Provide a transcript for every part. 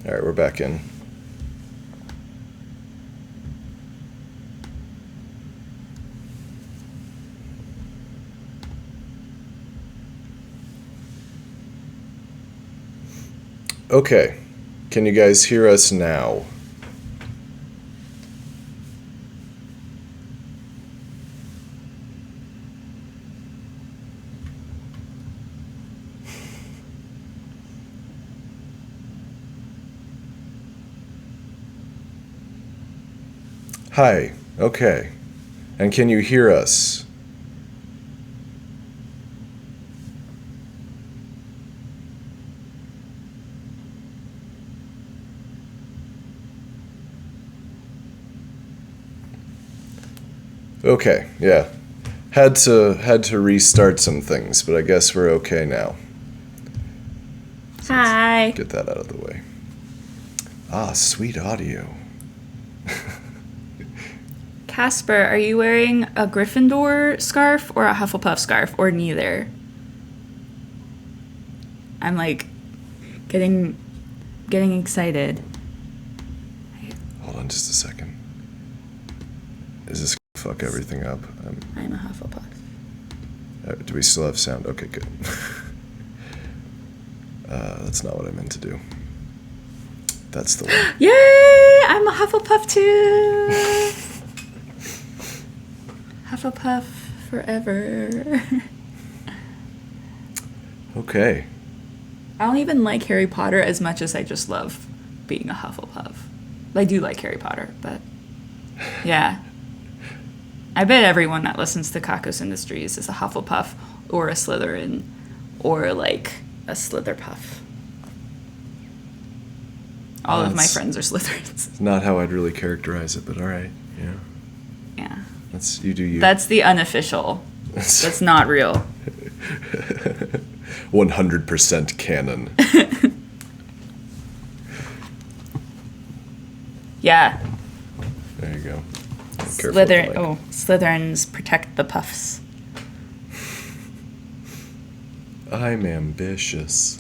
All right, we're back in. Okay, can you guys hear us now? Hi, okay. And can you hear us? Okay, yeah. Had to restart some things, but I guess we're okay now. So Hi. let's get that out of the way. Ah, sweet audio. Casper, are you wearing a Gryffindor scarf or a Hufflepuff scarf or neither? I'm like getting excited. Hold on just a second. Is this gonna fuck everything up? I'm a Hufflepuff. Do we still have sound? Okay, good. That's not what I meant to do. That's the one. Yay! I'm a Hufflepuff too. Hufflepuff forever. Okay. I don't even like Harry Potter as much as I just love being a Hufflepuff. I do like Harry Potter, but yeah. I bet everyone that listens to Kakos Industries is a Hufflepuff or a Slytherin or like a Slitherpuff. All of my friends are Slytherins. It's not how I'd really characterize it, but all right. Yeah. Yeah. That's you do you. That's the unofficial. That's not real. 100% canon. Yeah. There you go. Careful with the mic. Slytherins protect the puffs. I'm ambitious.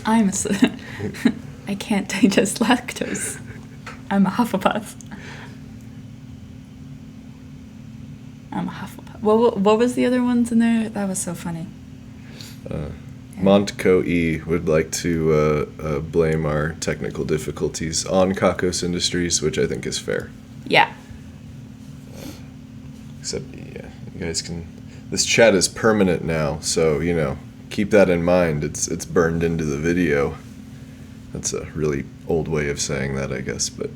I'm a Slytherin. I can't digest lactose. I'm a Hufflepuff. I'm a Hufflepuff. What was the other ones in there? That was so funny. Montco E would like to blame our technical difficulties on Kakos Industries, which I think is fair. Yeah. Except, yeah, you guys can. This chat is permanent now, so keep that in mind. It's burned into the video. That's a really old way of saying that, I guess, but.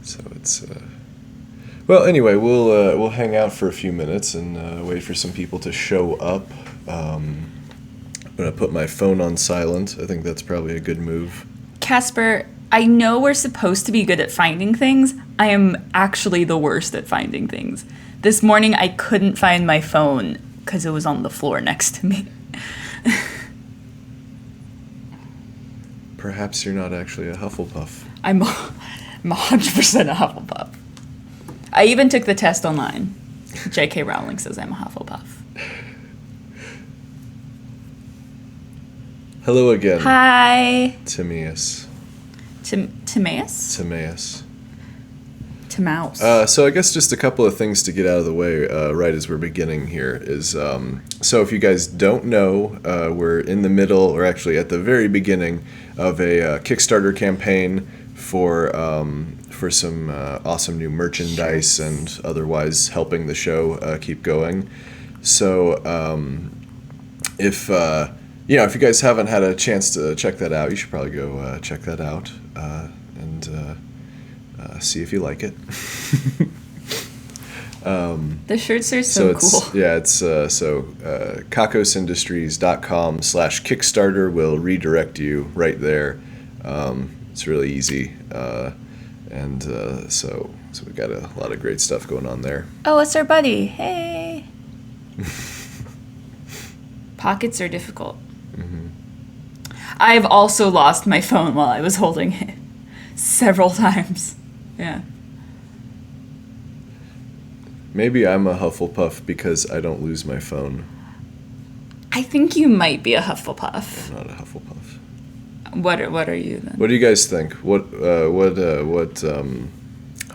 So it's. Well, anyway, we'll hang out for a few minutes and wait for some people to show up. I'm gonna put my phone on silent. I think that's probably a good move. Casper, I know we're supposed to be good at finding things. I am actually the worst at finding things. This morning I couldn't find my phone because it was on the floor next to me. Perhaps you're not actually a Hufflepuff. I'm 100% a Hufflepuff. I even took the test online. J.K. Rowling says I'm a Hufflepuff. Hello again. Hi. Timaeus. Timaeus? Timaeus. Timouse. So I guess just a couple of things to get out of the way right as we're beginning here is, so if you guys don't know, we're in the middle, or actually at the very beginning, of a Kickstarter campaign for some awesome new merchandise and otherwise helping the show keep going. So if you guys haven't had a chance to check that out, you should probably go check that out and see if you like it. The shirts are so cool. It's kakosindustries.com/Kickstarter will redirect you right there. It's really easy. So we got a lot of great stuff going on there. Oh, it's our buddy. Hey. Pockets are difficult. Mm-hmm. I've also lost my phone while I was holding it several times. Yeah. Maybe I'm a Hufflepuff because I don't lose my phone. I think you might be a Hufflepuff. I'm not a Hufflepuff. What are you then? What do you guys think? What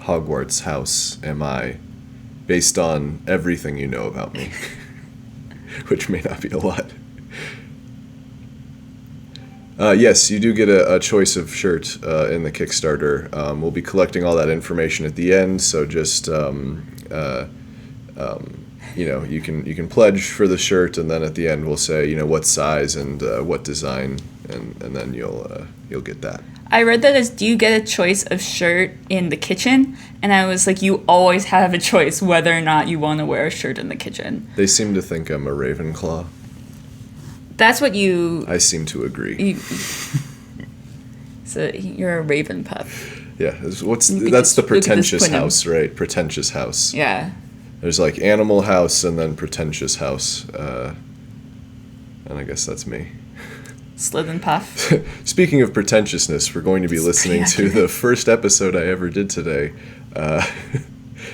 Hogwarts house am I, based on everything you know about me? Which may not be a lot. Yes, you do get a choice of shirt in the Kickstarter. We'll be collecting all that information at the end, so just you can pledge for the shirt, and then at the end we'll say what size and what design, and then you'll get that. I read that as, do you get a choice of shirt in the kitchen? And I was like, you always have a choice whether or not you want to wear a shirt in the kitchen. They seem to think I'm a Ravenclaw. That's what you... I seem to agree. So you're a Ravenpuff. Yeah, that's the pretentious house, right? Pretentious house. Yeah. There's like Animal House and then Pretentious House. And I guess that's me. Slithin' Puff. Speaking of pretentiousness, we're going to be listening to the first episode I ever did today,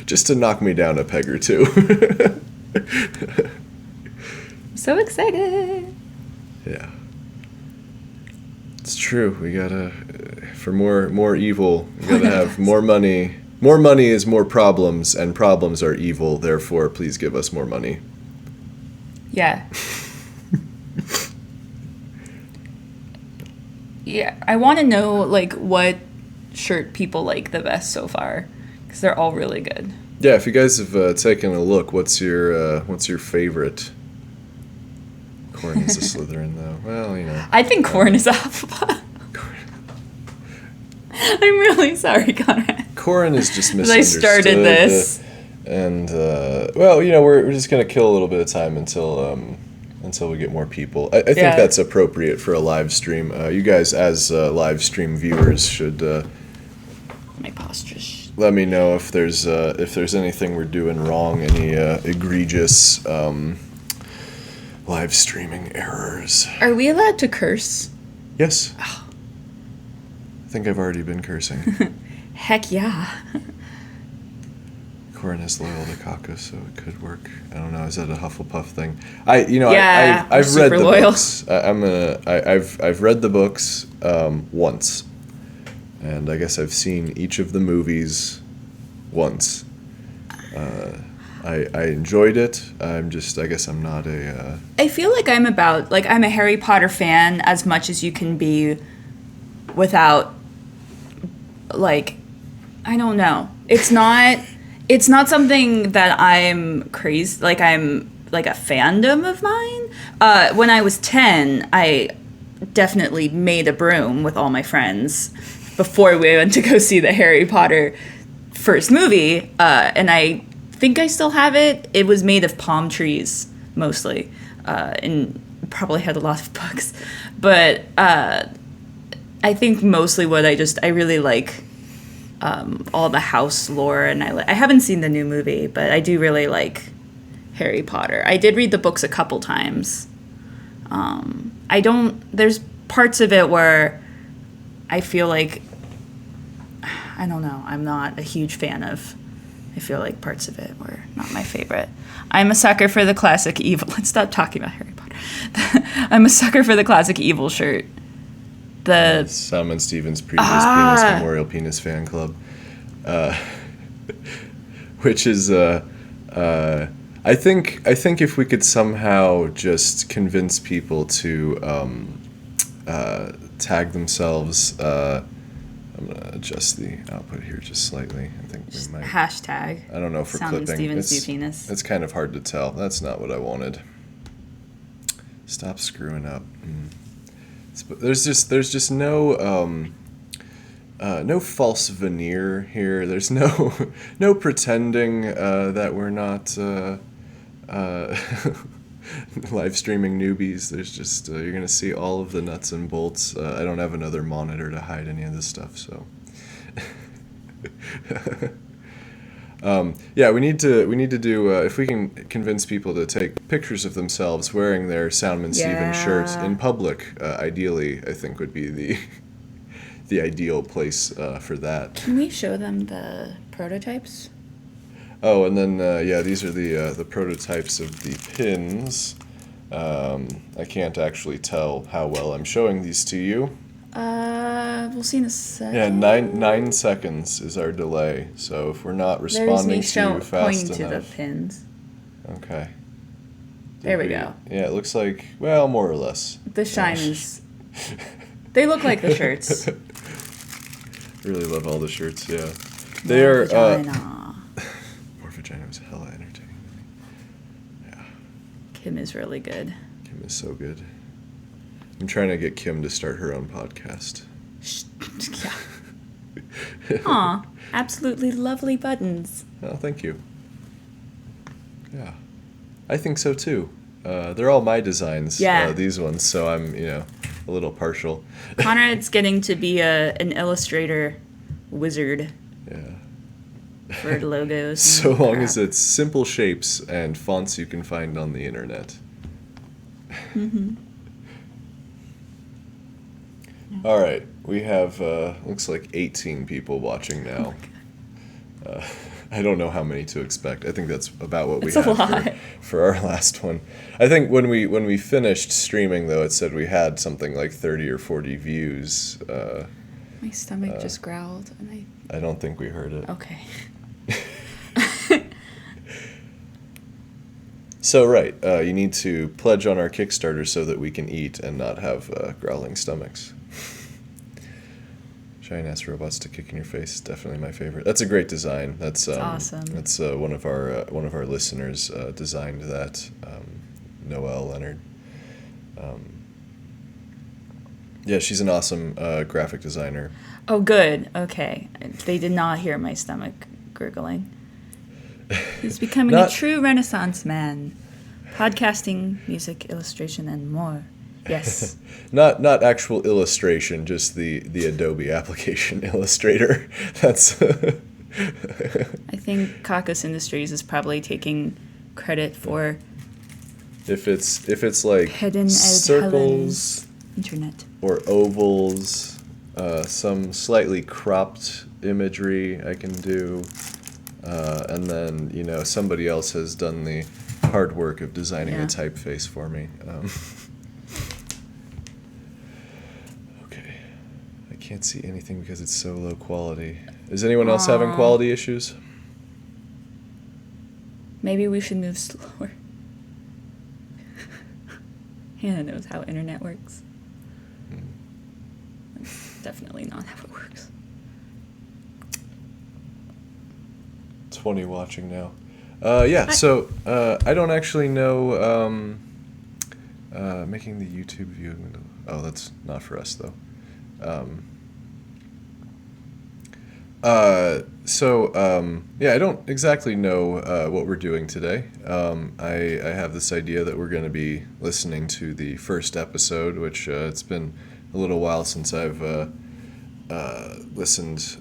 just to knock me down a peg or two. So excited. Yeah. It's true. We gotta, for more evil, we gotta have more money. More money is more problems, and problems are evil. Therefore, please give us more money. Yeah. Yeah, I want to know what shirt people like the best so far, because they're all really good. Yeah, if you guys have taken a look, what's your favorite? Corn is a Slytherin, though. Well, I think Corn is a Hufflepuff. I'm really sorry, Conrad. Corn is just misunderstood. I started this. And we're just gonna kill a little bit of time until we get more people. I think that's appropriate for a live stream. You guys, as live stream viewers, should my posture's... let me know if there's anything we're doing wrong, any egregious live streaming errors. Are we allowed to curse? Yes. I think I've already been cursing. Heck yeah. Corin is loyal to Kakos, so it could work. I don't know. Is that a Hufflepuff thing? I've read the loyal. books. I've read the books once, and I guess I've seen each of the movies once. I enjoyed it. I guess I'm not a. I feel like I'm a Harry Potter fan as much as you can be, without, I don't know. It's not something that I'm crazy, I'm a fandom of mine. When I was 10, I definitely made a broom with all my friends before we went to go see the Harry Potter first movie, and I think I still have it. It was made of palm trees, mostly, and probably had a lot of books. But I think mostly what I really like all the house lore, and I haven't seen the new movie, but I do really like Harry Potter. I did read the books a couple times. There's parts of it where I feel like, I don't know, I'm not a huge fan of. I feel like parts of it were not my favorite. I'm a sucker for the classic evil. Let's stop talking about Harry Potter. I'm a sucker for the classic evil shirt. Salmon Stevens' previous Penis Memorial Penis Fan Club, which is I think if we could somehow just convince people to tag themselves. I'm gonna adjust the output here just slightly. I think we might hashtag. I don't know if we're Salmon clipping. Stevens' penis. It's kind of hard to tell. That's not what I wanted. Stop screwing up. There's just no no false veneer here. There's no pretending that we're not live streaming newbies. There's just you're gonna see all of the nuts and bolts. I don't have another monitor to hide any of this stuff, so. We need to do if we can convince people to take pictures of themselves wearing their Soundman Stevens shirts in public. Ideally, I think would be the ideal place for that. Can we show them the prototypes? Oh, and then these are the prototypes of the pins. I can't actually tell how well I'm showing these to you. We'll see in a second. Yeah, 9 seconds is our delay. So if we're not There's responding me to you fast pointing to the enough, pins. okay. There we go. Yeah, it looks like, well, more or less. The shine is. They look like the shirts. Really love all the shirts. Yeah, More they are. vagina. More vagina was hella entertaining. Yeah, Kim is really good. Kim is so good. I'm trying to get Kim to start her own podcast. Yeah. Aw, absolutely lovely buttons. Oh, thank you. Yeah, I think so too. They're all my designs. Yeah. These ones, so I'm a little partial. Conrad's getting to be an illustrator wizard Yeah. for logos. So and long crap. as it's simple shapes and fonts you can find on the internet. Mm-hmm. All right, we have looks like 18 people watching now. I don't know how many to expect. I think that's about what we It's a had lot. for our last one. I think when we finished streaming though, it said we had something like 30 or 40 views. My stomach just growled, and I don't think we heard it. Okay. So right, you need to pledge on our Kickstarter so that we can eat and not have growling stomachs. Giant ass robots to kick in your face is definitely my favorite. That's a great design. That's awesome. That's one of our listeners designed that. Noelle Leonard. Yeah, she's an awesome graphic designer. Oh, good. Okay. They did not hear my stomach gurgling. He's becoming a true Renaissance man. Podcasting, music, illustration, and more. Yes. Not actual illustration, just the Adobe application Illustrator. That's. I think Kakos Industries is probably taking credit for if it's like hidden circles internet or ovals, some slightly cropped imagery I can do, and then somebody else has done the hard work of designing a typeface for me. Okay, I can't see anything because it's so low quality. Is anyone else having quality issues? Maybe we should move slower. Hannah knows how internet works. That's definitely not how it works. 20 watching now. So I don't actually know making the YouTube view. Oh, that's not for us though. I don't exactly know what we're doing today. I have this idea that we're going to be listening to the first episode, which it's been a little while since I've listened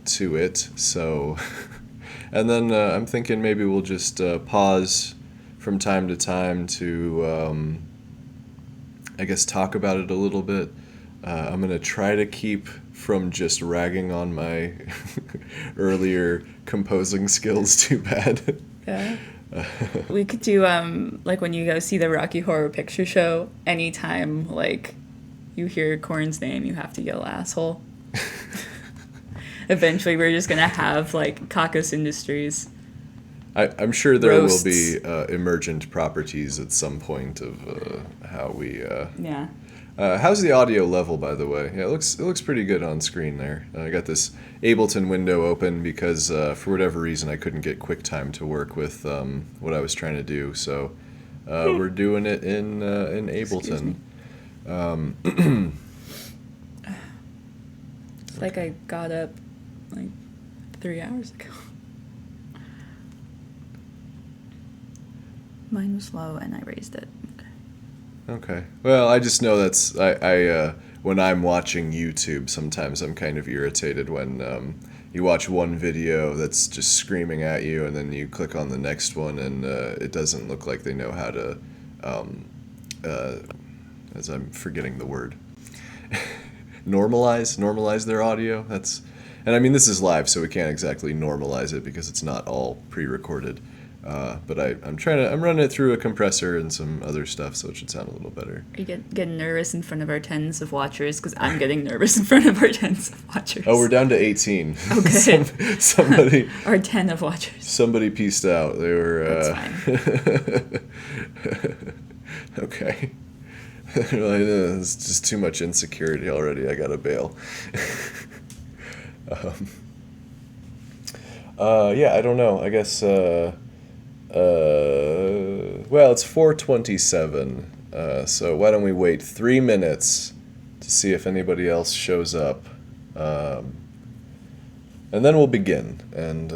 to it. So, and then I'm thinking maybe we'll just pause from time to time to, I guess, talk about it a little bit. I'm going to try to keep from just ragging on my earlier composing skills too bad. Yeah. We could do, like when you go see the Rocky Horror Picture Show, anytime, like, you hear Korn's name, you have to yell asshole. Eventually, we're just going to have, like, Kakos Industries. I'm sure there roasts. will be emergent properties at some point of how we... Yeah. How's the audio level, by the way? Yeah, it looks pretty good on screen there. I got this Ableton window open because for whatever reason I couldn't get QuickTime to work with what I was trying to do. So we're doing it in Ableton. It's like I got up like 3 hours ago. Mine was low and I raised it. Okay. Well, I just know that's I when I'm watching YouTube, sometimes I'm kind of irritated when you watch one video that's just screaming at you, and then you click on the next one, and it doesn't look like they know how to, as I'm forgetting the word, normalize their audio. And I mean this is live, so we can't exactly normalize it because it's not all pre-recorded. But I'm running it through a compressor and some other stuff, so it should sound a little better. Are you getting nervous in front of our tens of watchers? Because I'm getting nervous in front of our tens of watchers. Oh, we're down to 18. Okay. Somebody. Our 10 of watchers. Somebody pieced out. They were. That's fine. Okay. They're like, it's just too much insecurity already. I gotta bail. Yeah, I don't know. I guess. Well, it's 4:27. So why don't we wait 3 minutes to see if anybody else shows up, and then we'll begin. And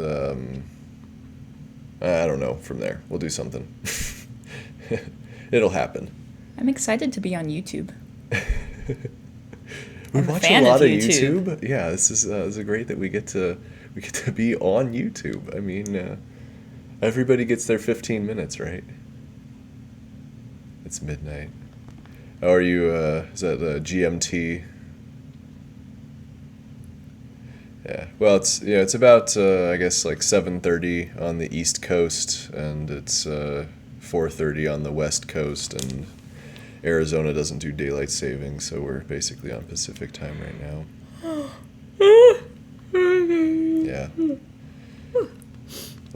I don't know. From there, we'll do something. It'll happen. I'm excited to be on YouTube. We I'm a watch fan a lot of of YouTube. YouTube. Yeah, this is great that we get to be on YouTube. I mean, everybody gets their 15 minutes, right? It's midnight. Oh, are you? Is that GMT? Yeah. Well, it's about I guess like 7:30 on the East Coast, and it's 4:30 on the West Coast, and Arizona doesn't do daylight saving, so we're basically on Pacific time right now. Yeah.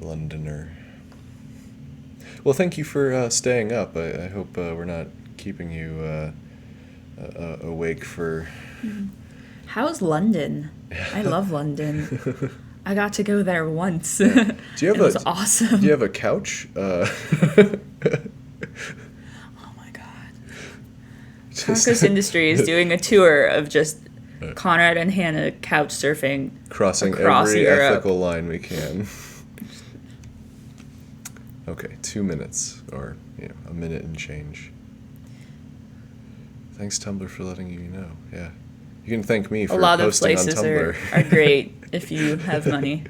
Londoner. Well, thank you for staying up. I hope we're not keeping you awake for... How's London? I love London. I got to go there once. Do you have it was awesome. Do you have a couch? Oh my god. Kakos Industry is doing a tour of just Conrad and Hannah couch surfing Crossing across every Europe. ethical line we can. Okay, 2 minutes, or a minute and change. Thanks, Tumblr, for letting you know. Yeah, you can thank me for a lot of posting on places Tumblr. are great if you have money.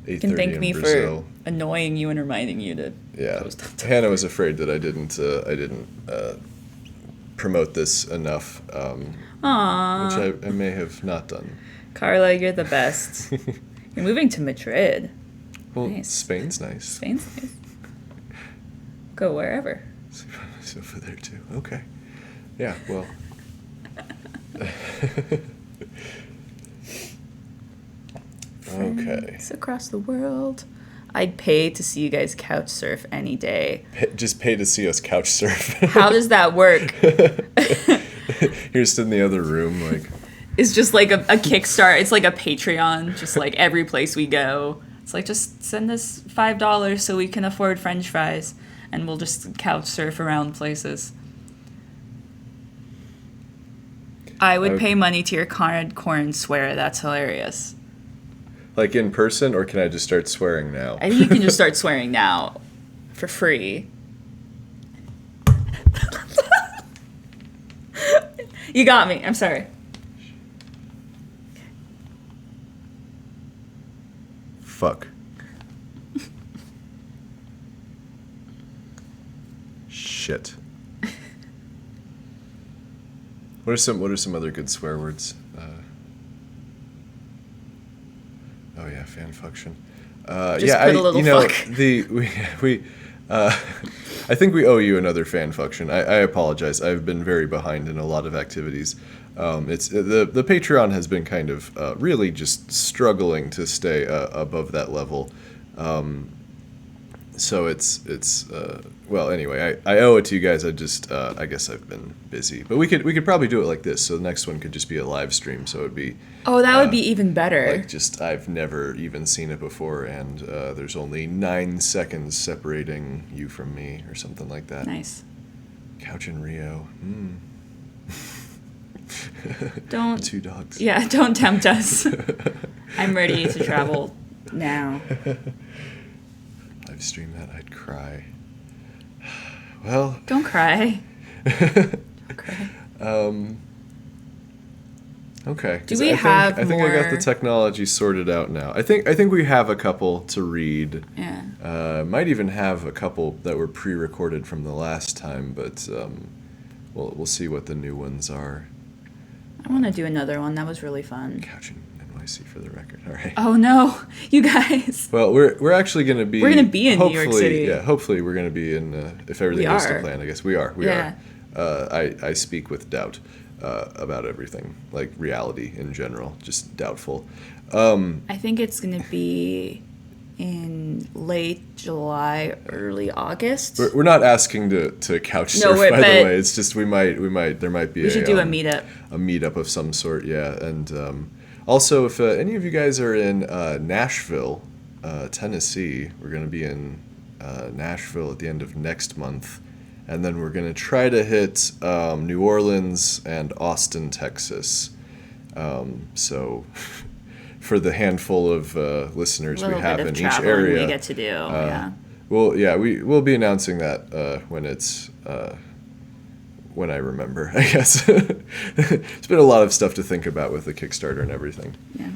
You can 8:30 thank in me Brazil. for annoying you and reminding you to Yeah, post on Tumblr. Hannah was afraid that I didn't promote this enough, Aww. which I may have not done. Carla, you're the best. You're moving to Madrid. Well, Nice. Spain's nice. Spain's nice. Go wherever. It's over there too. Okay. Yeah. Well. Okay. Friends across the world. I'd pay to see you guys couch surf any day. Just pay to see us couch surf. How does that work? You're just in the other room, like. It's just like a Kickstart. It's like a Patreon. Just like every place we go. It's like, just send us $5 so we can afford French fries, and we'll just couch surf around places. I would pay money to hear Conrad Corn swear. That's hilarious. Like in person, or can I just start swearing now? I think you can just start swearing now for free. You got me. I'm sorry. Fuck. Shit. What are some other good swear words? Oh yeah, fan function. Just Yeah, put a little fuck. I think we owe you another fan function. I apologize. I've been very behind in a lot of activities. It's the Patreon has been kind of really just struggling to stay above that level. So it's well, anyway, I owe it to you guys. I guess I've been busy, but we could probably do it like this. So the next one could just be a live stream. So it'd be Oh, that would be even better. like just I've never even seen it before, and there's only 9 seconds separating you from me, or something like that. Nice. Couch in Rio. Don't 2 dogs. Yeah, don't tempt us. I'm ready to travel now. Live stream that, I'd cry. Well. Don't cry. Don't cry. Okay. Do we have I think I got more- the technology sorted out now. I think we have a couple to read. Yeah. Might even have a couple that were pre-recorded from the last time, but we'll see what the new ones are. I want to do another one. That was really fun. Couch in NYC. Lucy for the record. All right. Oh no, you guys. Well, we're actually going to be. We're going to be in New York hopefully, City. Yeah, hopefully we're going to be in. If everything We goes to are. plan, I guess we are. We Yeah. are. I speak with doubt about everything, like reality in general, just doubtful. I think it's going to be in late July, early August. We're not asking to couch surf, by the way. It's just there might be. We should do a meetup. A meetup of some sort, yeah. And also, if any of you guys are in Nashville, Tennessee, we're going to be in Nashville at the end of next month, and then we're going to try to hit New Orleans and Austin, Texas. So. For the handful of listeners we have in each area, we get to do. Yeah. Well, yeah, we'll be announcing that when it's when I remember. I guess it's been a lot of stuff to think about with the Kickstarter and everything. Yeah.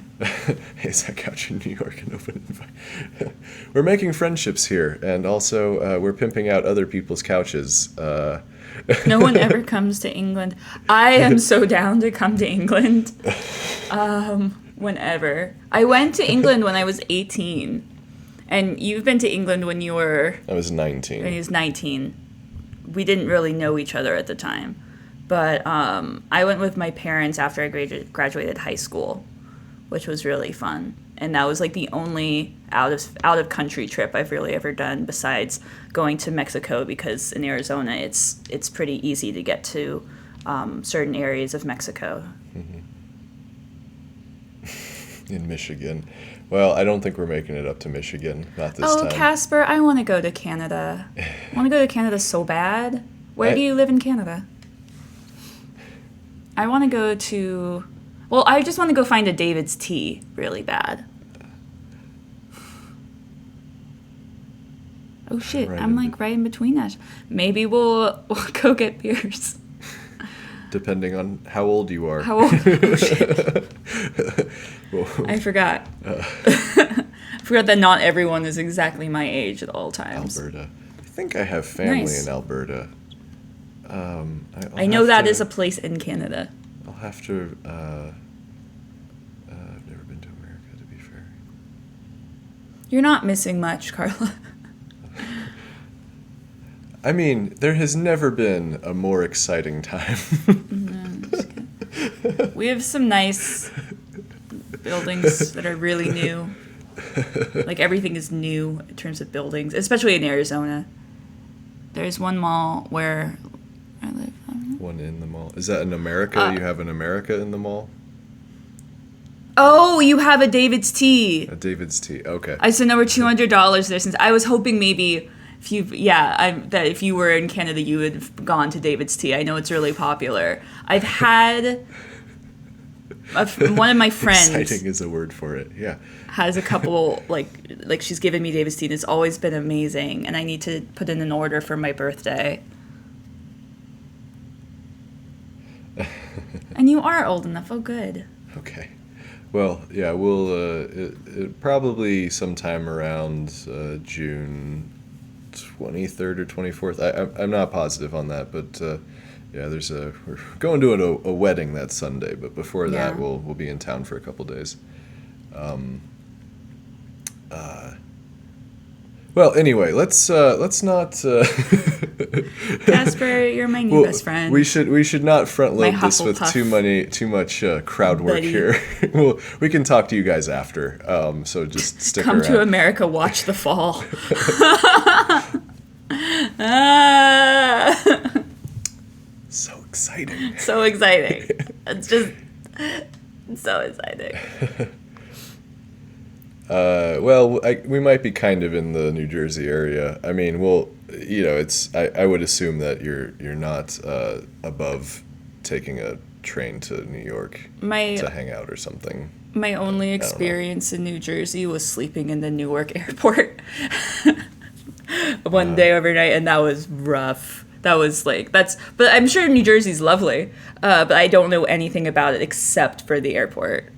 Hey, is that couch in New York an open invite? We're making friendships here, and also we're pimping out other people's couches. No one ever comes to England. I am so down to come to England. Whenever. I went to England when I was 18. And you've been to England when you were... I was 19. When he was 19. We didn't really know each other at the time. But I went with my parents after I graduated high school, which was really fun. And that was like the only out of country trip I've really ever done besides going to Mexico, because in Arizona it's pretty easy to get to certain areas of Mexico. Mm-hmm. In Michigan. Well, I don't think we're making it up to Michigan. Not this time. Oh, Casper, I want to go to Canada. I want to go to Canada so bad. Where do you live in Canada? I want to go to... Well, I just want to go find a David's Tea really bad. Oh, shit. I'm like right in between us. Maybe we'll go get beers. Depending on how old you are. How old? Oh, shit. I forgot. I forgot that not everyone is exactly my age at all times. Alberta. I think I have family Nice. in Alberta. I know that is a place in Canada. I'll have to... I've never been to America, to be fair. You're not missing much, Carla. I mean, there has never been a more exciting time. No, I'm just kidding. We have some nice buildings that are really new. Like everything is new in terms of buildings, especially in Arizona. There's one mall where I live. One in the mall. Is that in America? You have an America in the mall? Oh, you have a David's Tea. A David's Tea. Okay. I sent over $200 there since I was hoping maybe that if you were in Canada you would have gone to David's Tea. I know it's really popular. I've had one of my friends. Exciting is a word for it. Yeah. Has a couple like she's given me David's Tea and it's always been amazing, and I need to put in an order for my birthday. And you are old enough. Oh, good. Okay. Well, yeah, we'll it probably sometime around June 23rd or 24th. I'm not positive on that, but yeah, we're going to a wedding that Sunday, but before that we'll be in town for a couple days. Well, anyway, let's not. Casper, you're my new best friend. We should not front load this with Hufflepuff too much crowd work buddy. here. We can talk to you guys after. So just stick Come around. to America, watch the fall. So exciting. So exciting. It's just so exciting. Well, we might be kind of in the New Jersey area. I mean, I would assume that you're not above taking a train to New York to hang out or something. My only experience in New Jersey was sleeping in the Newark airport one day overnight, and that was rough. But I'm sure New Jersey's lovely, but I don't know anything about it except for the airport.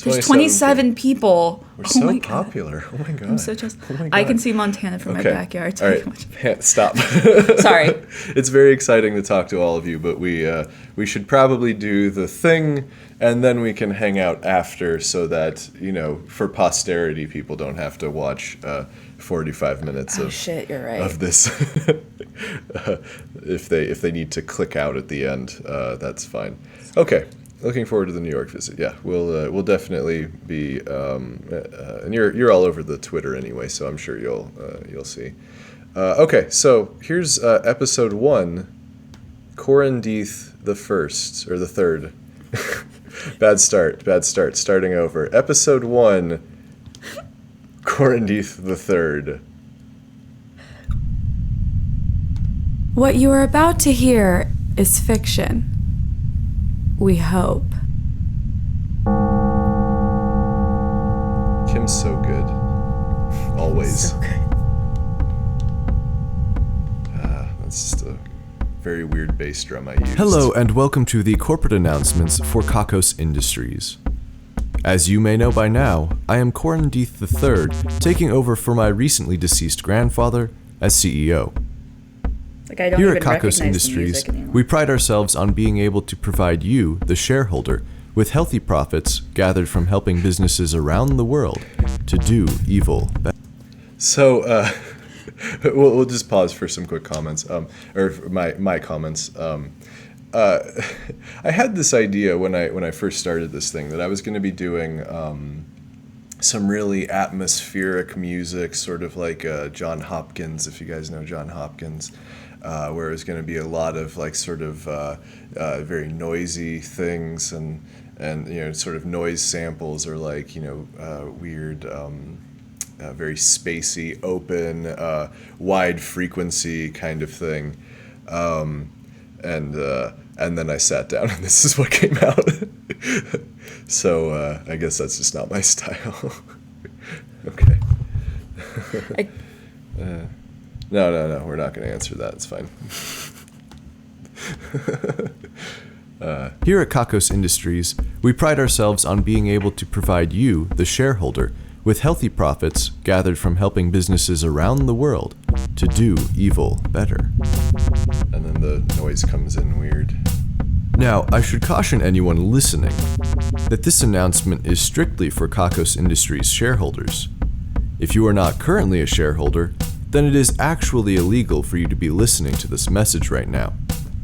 There's 27 people. We're Oh so my God. popular. Oh my God. I'm so jealous. Oh my I God. can see Montana from my backyard. All right. Stop. Sorry. It's very exciting to talk to all of you, but we should probably do the thing, and then we can hang out after, so that for posterity, people don't have to watch 45 minutes Oh shit, you're right. of this. If they need to click out at the end, that's fine. Okay. Looking forward to the New York visit. Yeah, we'll definitely be, and you're all over the Twitter anyway, so I'm sure you'll see. Okay, so here's episode 1, Corandeath the First or the Third. Bad start. Starting over. Episode 1, Corandeath the Third. What you are about to hear is fiction. We hope. Kim's so good. Always. So good. That's just a very weird bass drum I used. Hello and welcome to the corporate announcements for Kakos Industries. As you may know by now, I am Corandeath III, taking over for my recently deceased grandfather as CEO. Like I don't Here even at Kakos recognize the Industries, music anymore. we pride ourselves on being able to provide you, the shareholder, with healthy profits gathered from helping businesses around the world to do evil better. So, we'll just pause for some quick comments, or my comments. I had this idea when I first started this thing that I was going to be doing some really atmospheric music, sort of like John Hopkins, if you guys know John Hopkins, where it was going to be a lot of like sort of very noisy things and sort of noise samples, or like weird. Very spacey, open, wide frequency kind of thing, and then I sat down and this is what came out. So I guess that's just not my style. Okay. No, we're not going to answer that. It's fine. Here at Kakos Industries, we pride ourselves on being able to provide you, the shareholder, with healthy profits gathered from helping businesses around the world to do evil better. And then the noise comes in weird. Now, I should caution anyone listening that this announcement is strictly for Kakos Industries shareholders. If you are not currently a shareholder, then it is actually illegal for you to be listening to this message right now,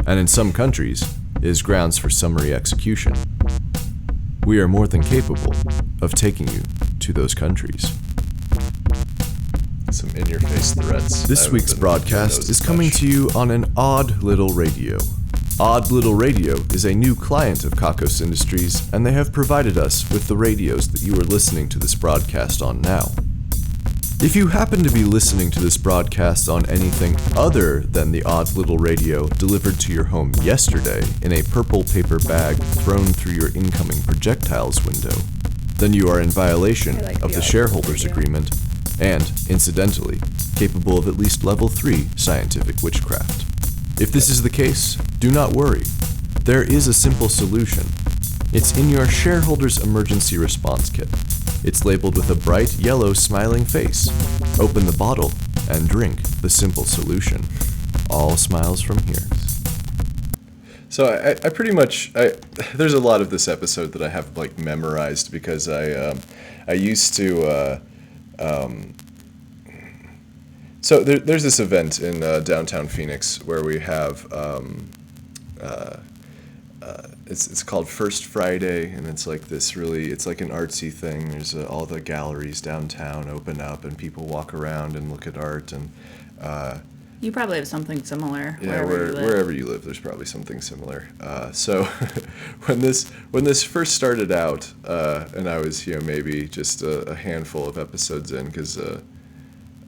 and in some countries, is grounds for summary execution. We are more than capable of taking you to those countries. Some in-your-face threats. This week's broadcast is coming to you on an Odd Little Radio. Odd Little Radio is a new client of Kakos Industries, and they have provided us with the radios that you are listening to this broadcast on now. If you happen to be listening to this broadcast on anything other than the Odd Little Radio delivered to your home yesterday in a purple paper bag thrown through your incoming projectiles window, then you are in violation of the shareholders agreement and, incidentally, capable of at least level 3 scientific witchcraft. If this is the case, do not worry. There is a simple solution. It's in your shareholders emergency response kit. It's labeled with a bright yellow smiling face. Open the bottle and drink the simple solution. All smiles from here. So I pretty much there's a lot of this episode that I have like memorized because I used to so there's this event in downtown Phoenix where we have it's called First Friday, and it's like this it's like an artsy thing. There's all the galleries downtown open up and people walk around and look at art, and You probably have something similar. yeah, wherever you live, there's probably something similar. So when this first started out, and I was maybe just a handful of episodes in, because it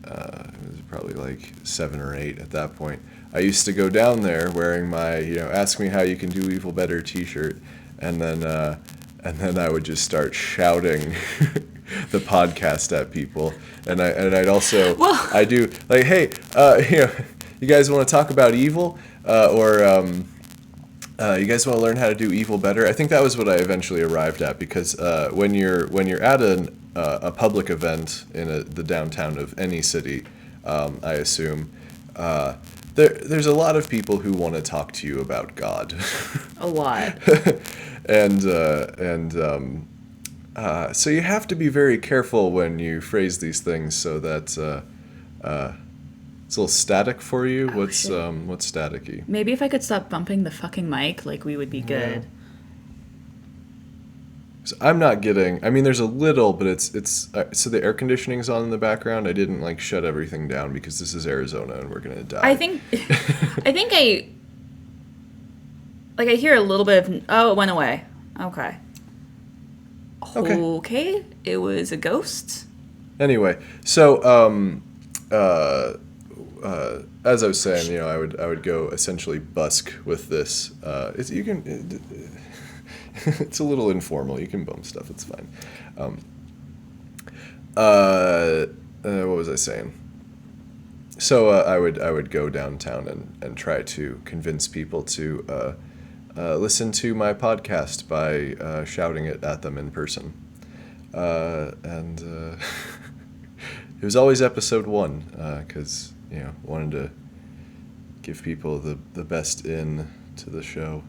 was probably like 7 or 8 at that point. I used to go down there wearing my "Ask Me How You Can Do Evil Better" T-shirt, and then I would just start shouting the podcast at people, and I'd also I do like, hey, you guys want to talk about evil, or You guys want to learn how to do evil better? I think that was what I eventually arrived at, because when you're at a public event in the downtown of any city, I assume there's a lot of people who want to talk to you about God, A lot. and so you have to be very careful when you phrase these things so that it's a little static for you. Oh, What's shit. what's staticky? Maybe if I could stop bumping the fucking mic, like, we would be good. So I'm not getting. I mean, there's a little, but it's. So the air conditioning's on in the background. I didn't like shut everything down because this is Arizona and we're gonna die. I think I hear a little bit of, oh, it went away. Okay. Okay. Okay. It was a ghost. Anyway, so as I was saying, I would go essentially busk with this. It's a little informal. You can bump stuff. It's fine. What was I saying? So I would go downtown and try to convince people to listen to my podcast by shouting it at them in person. And it was always episode 1 because wanted to give people the best in to the show.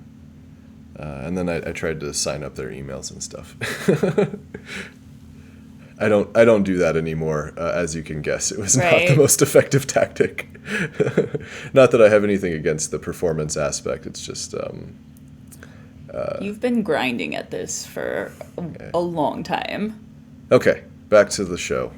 And then I tried to sign up their emails and stuff. I don't do that anymore, as you can guess. It was not the Right. most effective tactic. Not that I have anything against the performance aspect. It's just You've been grinding at this for a long time. okay. Back to the show.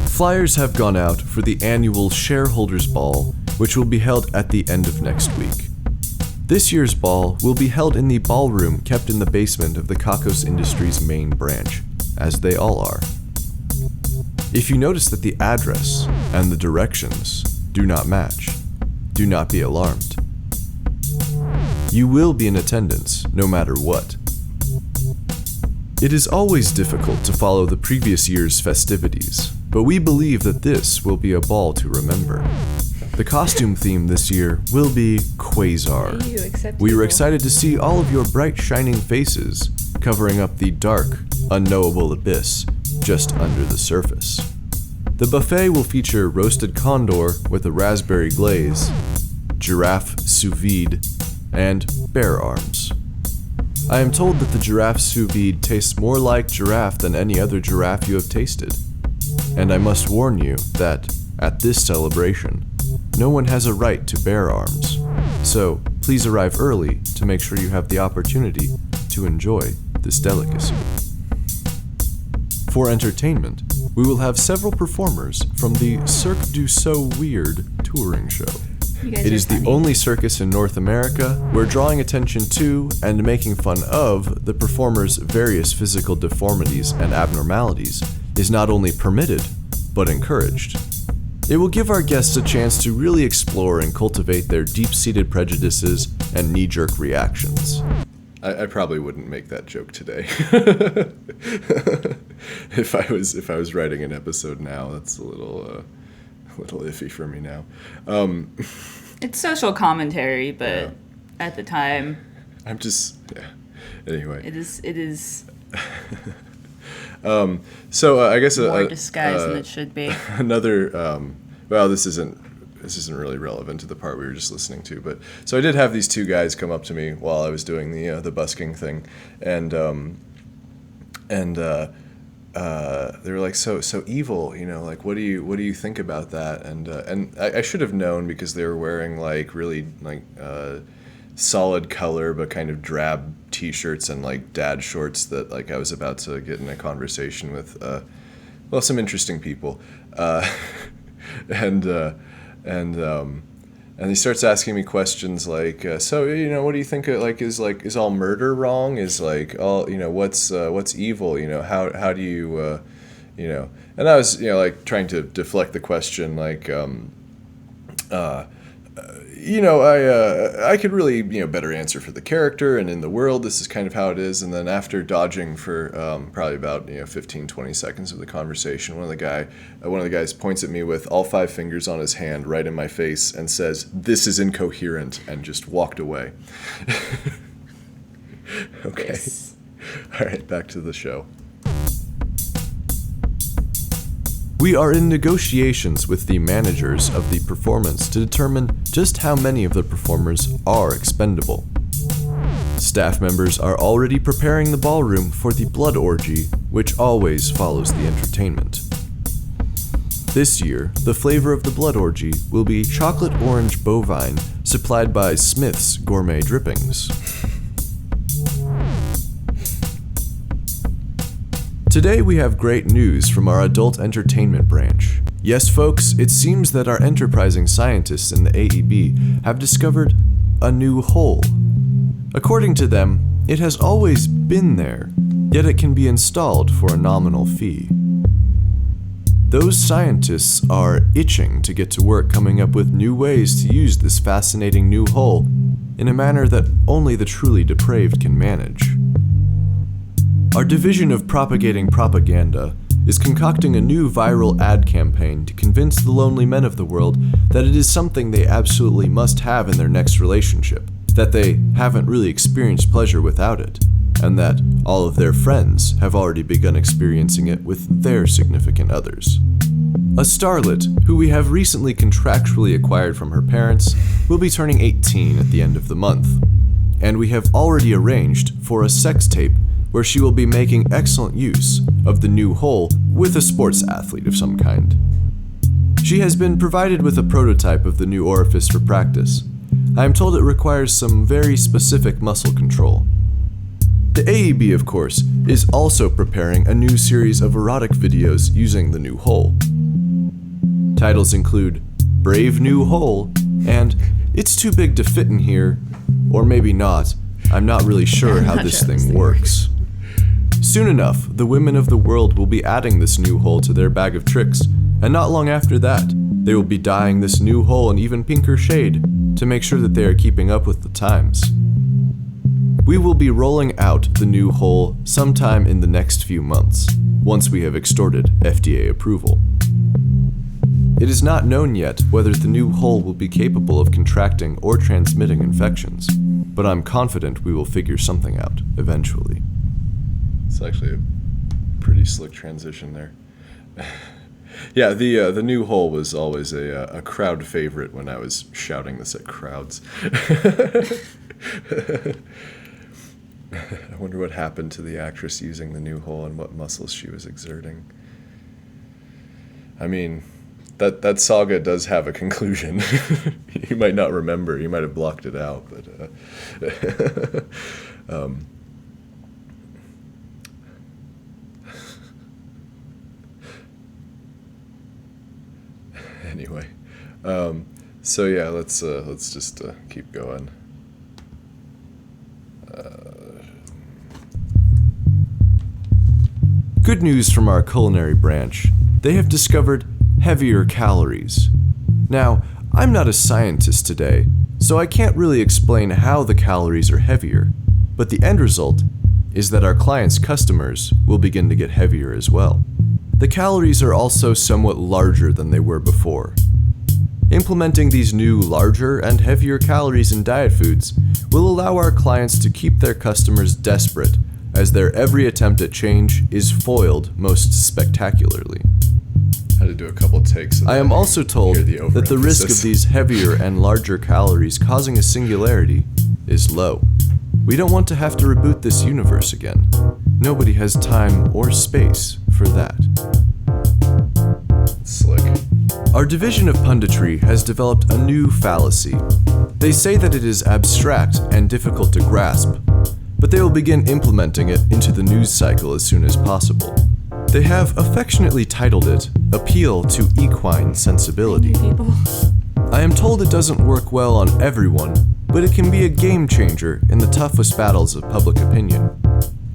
Flyers have gone out for the annual Shareholders Ball, which will be held at the end of next week. This year's ball will be held in the ballroom kept in the basement of the Kakos Industries main branch, as they all are. If you notice that the address and the directions do not match, do not be alarmed. You will be in attendance no matter what. It is always difficult to follow the previous year's festivities, but we believe that this will be a ball to remember. The costume theme this year will be Quasar. We are excited to see all of your bright shining faces covering up the dark, unknowable abyss just under the surface. The buffet will feature roasted condor with a raspberry glaze, giraffe sous vide, and bear arms. I am told that the giraffe sous vide tastes more like giraffe than any other giraffe you have tasted. And I must warn you that, at this celebration, no one has a right to bear arms. So, please arrive early to make sure you have the opportunity to enjoy this delicacy. For entertainment, we will have several performers from the Cirque du So Weird touring show. It is the only circus in North America where drawing attention to and making fun of the performers' various physical deformities and abnormalities is not only permitted, but encouraged. It will give our guests a chance to really explore and cultivate their deep-seated prejudices and knee-jerk reactions. I probably wouldn't make that joke today. If I was writing an episode now, that's a little iffy for me now. It's social commentary, but at the time, I'm just Anyway. it is So I guess more disguised than it should be. another. Well, this isn't really relevant to the part we were just listening to, but so I did have these two guys come up to me while I was doing the busking thing, and they were like, so evil, like what do you think about that? And I should have known because they were wearing like really like solid color but kind of drab t-shirts and like dad shorts that like I was about to get in a conversation with some interesting people, and he starts asking me questions like, so what do you think? Is all murder wrong? Is like all what's evil? How do you And I was like trying to deflect the question like I could really, better answer for the character and in the world. This is kind of how it is. And then after dodging for probably about 15, 20 seconds of the conversation, one of the guys points at me with all 5 fingers on his hand right in my face and says, "This is incoherent," and just walked away. Okay. Yes. All right, back to the show. We are in negotiations with the managers of the performance to determine just how many of the performers are expendable. Staff members are already preparing the ballroom for the blood orgy, which always follows the entertainment. This year, the flavor of the blood orgy will be chocolate orange bovine, supplied by Smith's Gourmet Drippings. Today we have great news from our adult entertainment branch. Yes, folks, it seems that our enterprising scientists in the AEB have discovered a new hole. According to them, it has always been there, yet it can be installed for a nominal fee. Those scientists are itching to get to work coming up with new ways to use this fascinating new hole in a manner that only the truly depraved can manage. Our division of propagating propaganda is concocting a new viral ad campaign to convince the lonely men of the world that it is something they absolutely must have in their next relationship, that they haven't really experienced pleasure without it, and that all of their friends have already begun experiencing it with their significant others. A starlet, who we have recently contractually acquired from her parents, will be turning 18 at the end of the month, and we have already arranged for a sex tape where she will be making excellent use of the new hole with a sports athlete of some kind. She has been provided with a prototype of the new orifice for practice. I am told it requires some very specific muscle control. The AEB, of course, is also preparing a new series of erotic videos using the new hole. Titles include Brave New Hole and It's Too Big to Fit in Here, or maybe not. I'm not really sure how this thing works. Soon enough, the women of the world will be adding this new hole to their bag of tricks, and not long after that, they will be dyeing this new hole an even pinker shade to make sure that they are keeping up with the times. We will be rolling out the new hole sometime in the next few months, once we have extorted FDA approval. It is not known yet whether the new hole will be capable of contracting or transmitting infections, but I'm confident we will figure something out eventually. It's actually a pretty slick transition there. Yeah, the new hole was always a crowd favorite when I was shouting this at crowds. I wonder what happened to the actress using the new hole and what muscles she was exerting. I mean, that saga does have a conclusion. You might not remember. You might have blocked it out, but anyway. So yeah, let's just keep going. Good news from our culinary branch. They have discovered heavier calories. Now, I'm not a scientist today, so I can't really explain how the calories are heavier, but the end result is that our clients' customers will begin to get heavier as well. The calories are also somewhat larger than they were before. Implementing these new, larger, and heavier calories in diet foods will allow our clients to keep their customers desperate, as their every attempt at change is foiled most spectacularly. Had to do a couple takes of that. I am also told that the risk of these heavier and larger calories causing a singularity is low. We don't want to have to reboot this universe again. Nobody has time or space for that. Slick. Our division of punditry has developed a new fallacy. They say that it is abstract and difficult to grasp, but they will begin implementing it into the news cycle as soon as possible. They have affectionately titled it Appeal to Equine Sensibility. People. I am told it doesn't work well on everyone, but it can be a game changer in the toughest battles of public opinion.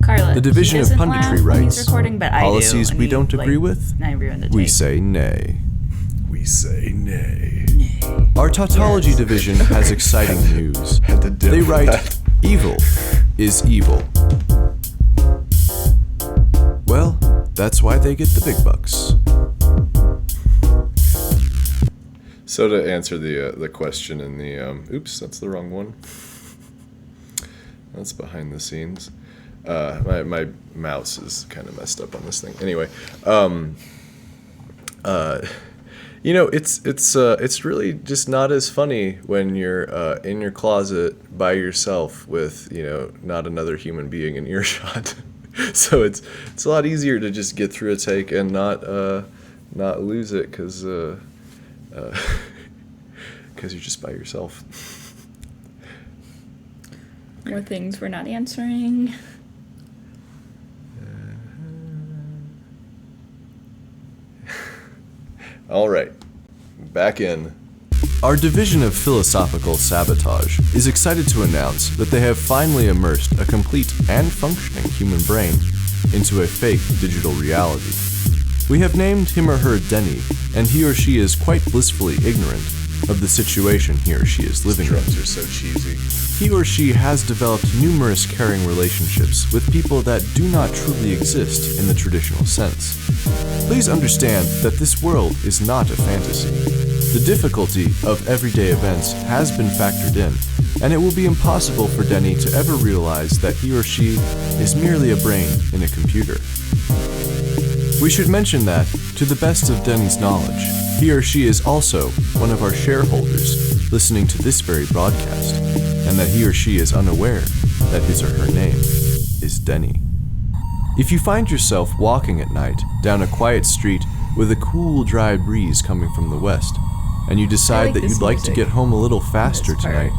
Carla, The division he of doesn't punditry laugh when he's writes, recording, but I do, policies and we he, don't agree with, I ruined the we tape. say nay. We say nay. Nay. Our tautology division has exciting news. Had to dip They for write, that. evil is evil. Well, that's why they get the big bucks. So to answer the question in the oops, that's the wrong one. That's behind the scenes. My mouse is kind of messed up on this thing. Anyway, it's really just not as funny when you're in your closet by yourself with not another human being in earshot. So it's a lot easier to just get through a take and not lose it because you're just by yourself. More things we're not answering. All right, back in. Our division of philosophical sabotage is excited to announce that they have finally immersed a complete and functioning human brain into a fake digital reality. We have named him or her Denny, and he or she is quite blissfully ignorant of the situation he or she is living in. Drums are so cheesy. He or she has developed numerous caring relationships with people that do not truly exist in the traditional sense. Please understand that this world is not a fantasy. The difficulty of everyday events has been factored in, and it will be impossible for Denny to ever realize that he or she is merely a brain in a computer. We should mention that, to the best of Denny's knowledge, he or she is also one of our shareholders listening to this very broadcast, and that he or she is unaware that his or her name is Denny. If you find yourself walking at night down a quiet street with a cool, dry breeze coming from the west, and you decide that you'd like to get home a little faster tonight,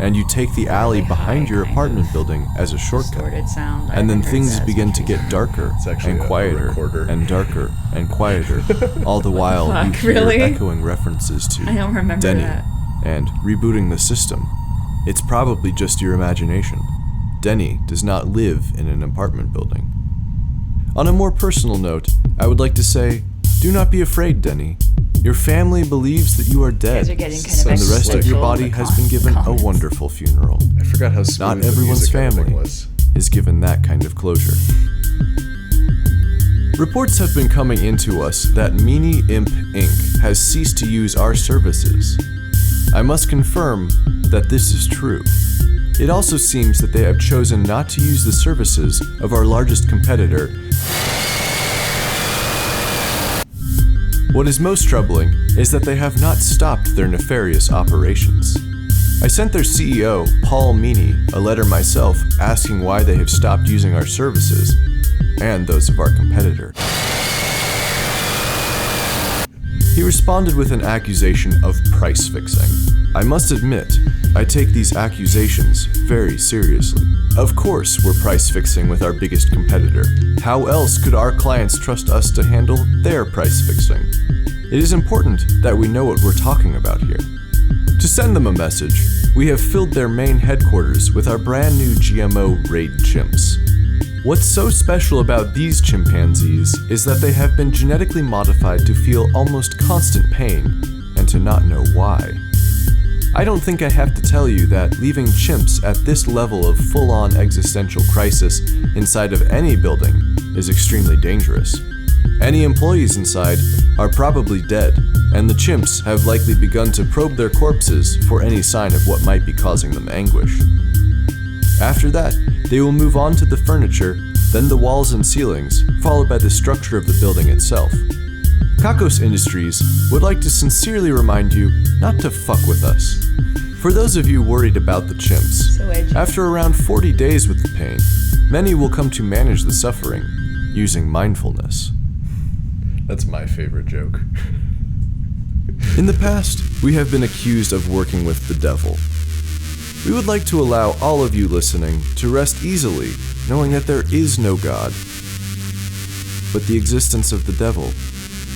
and you take the alley behind your apartment building as a shortcut, Distorted sound. and then things begin to get darker actually and a quieter recorder. and darker and quieter, all the while you fuck, hear really? echoing references to I don't remember Denny that. and rebooting the system. It's probably just your imagination. Denny does not live in an apartment building. On a more personal note, I would like to say, do not be afraid, Denny. Your family believes that you are dead, guys are getting kind of and the rest of your existential body in the has been given a comments. wonderful funeral. I forgot how smooth Not the everyone's music and everything family was. is given that kind of closure. Reports have been coming into us that Meanie Imp Inc. has ceased to use our services. I must confirm that this is true. It also seems that they have chosen not to use the services of our largest competitor. What is most troubling is that they have not stopped their nefarious operations. I sent their CEO, Paul Meany, a letter myself asking why they have stopped using our services, and those of our competitor. He responded with an accusation of price fixing. I must admit, I take these accusations very seriously. Of course, we're price fixing with our biggest competitor. How else could our clients trust us to handle their price fixing? It is important that we know what we're talking about here. To send them a message, we have filled their main headquarters with our brand new GMO raid chimps. What's so special about these chimpanzees is that they have been genetically modified to feel almost constant pain and to not know why. I don't think I have to tell you that leaving chimps at this level of full-on existential crisis inside of any building is extremely dangerous. Any employees inside are probably dead, and the chimps have likely begun to probe their corpses for any sign of what might be causing them anguish. After that, they will move on to the furniture, then the walls and ceilings, followed by the structure of the building itself. Kakos Industries would like to sincerely remind you not to fuck with us. For those of you worried about the chimps, So edgy. after around 40 days with the pain, many will come to manage the suffering using mindfulness. That's my favorite joke. In the past, we have been accused of working with the devil. We would like to allow all of you listening to rest easily, knowing that there is no God. But the existence of the devil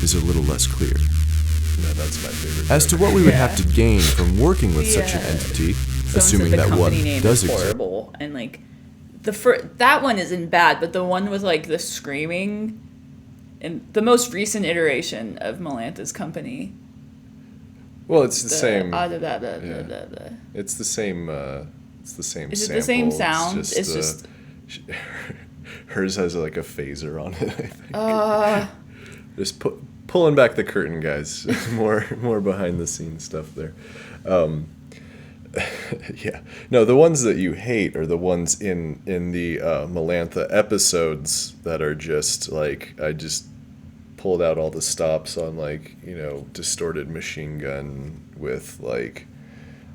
is a little less clear. No, that's my favorite As joke. to what we would have to gain from working with such an entity, assuming the that one company name does is exist. horrible, and like that one isn't bad, but the one with like the screaming, and the most recent iteration of Melanta's company Well, it's the same. Blah, blah, blah, blah, Yeah. blah, blah. It's the same. It's the same. Is it the same sound? It's It's just. Hers has like a phaser on it. I think. Just pulling back the curtain, guys. more behind the scenes stuff there. Yeah. No, the ones that you hate are the ones in the Melantha episodes that are just like, I just pulled out all the stops on, like, you know, distorted machine gun with like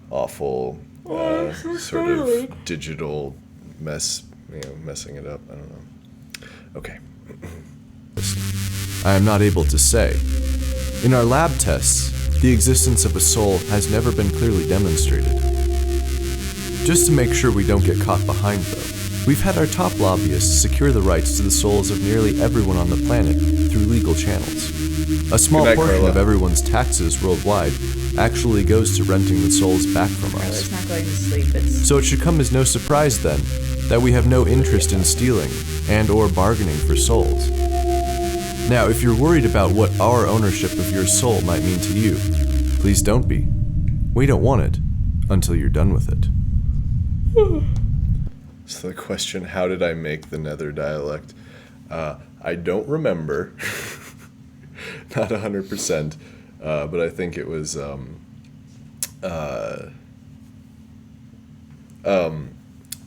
awful sort of digital messing it up. I don't know. Okay. I am not able to say. In our lab tests, the existence of a soul has never been clearly demonstrated. Just to make sure we don't get caught behind, though, we've had our top lobbyists secure the rights to the souls of nearly everyone on the planet through legal channels. A small Good night, portion Carla. of everyone's taxes worldwide actually goes to renting the souls back from us. It's not going to sleep. It's So it should come as no surprise, then, that we have no interest in stealing and or bargaining for souls. Now, if you're worried about what our ownership of your soul might mean to you, please don't be. We don't want it until you're done with it. So the question, how did I make the Nether dialect? I don't remember. Not 100%. But I think it was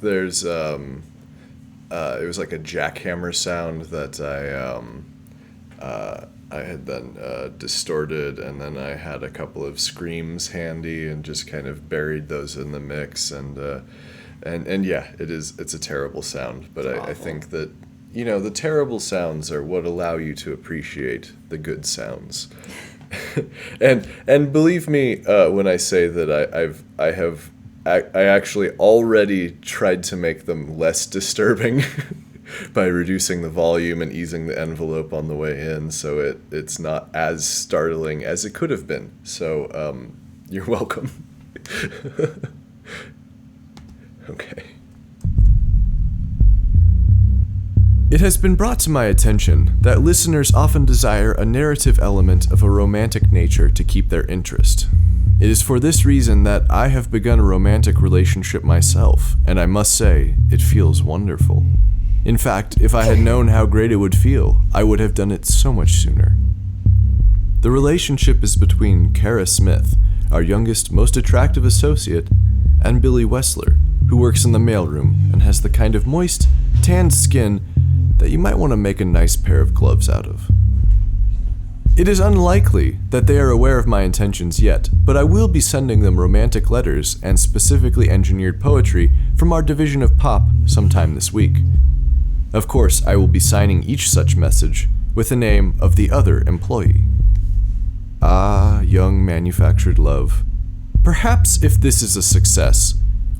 there's it was like a jackhammer sound that I had then distorted, and then I had a couple of screams handy and just kind of buried those in the mix, and yeah, it's a terrible sound, but I think that, you know, the terrible sounds are what allow you to appreciate the good sounds. and believe me when I say that I actually already tried to make them less disturbing by reducing the volume and easing the envelope on the way in, so it's not as startling as it could have been. So you're welcome. Okay. It has been brought to my attention that listeners often desire a narrative element of a romantic nature to keep their interest. It is for this reason that I have begun a romantic relationship myself, and I must say, it feels wonderful. In fact, if I had known how great it would feel, I would have done it so much sooner. The relationship is between Kara Smith, our youngest, most attractive associate, and Billy Wessler, who works in the mailroom and has the kind of moist, tanned skin that you might want to make a nice pair of gloves out of. It is unlikely that they are aware of my intentions yet, but I will be sending them romantic letters and specifically engineered poetry from our division of pop sometime this week. Of course, I will be signing each such message with the name of the other employee. Ah, young manufactured love. Perhaps if this is a success,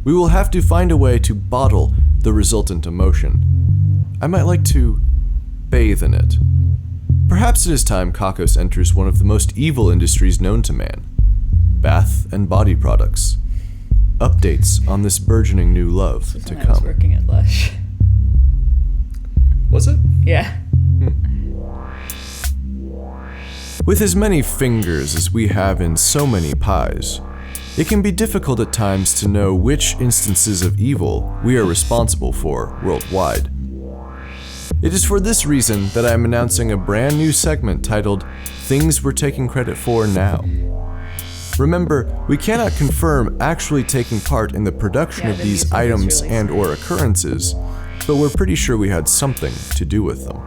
we will have to find a way to bottle the resultant emotion. I might like to bathe in it. Perhaps it is time Kakos enters one of the most evil industries known to man, bath and body products. Updates on this burgeoning new love to when I was come. working at Lush. Was it? Yeah. With as many fingers as we have in so many pies, it can be difficult at times to know which instances of evil we are responsible for worldwide. It is for this reason that I am announcing a brand new segment titled Things We're Taking Credit For Now. Remember, we cannot confirm actually taking part in the production of the these music is items really and or occurrences, but we're pretty sure we had something to do with them.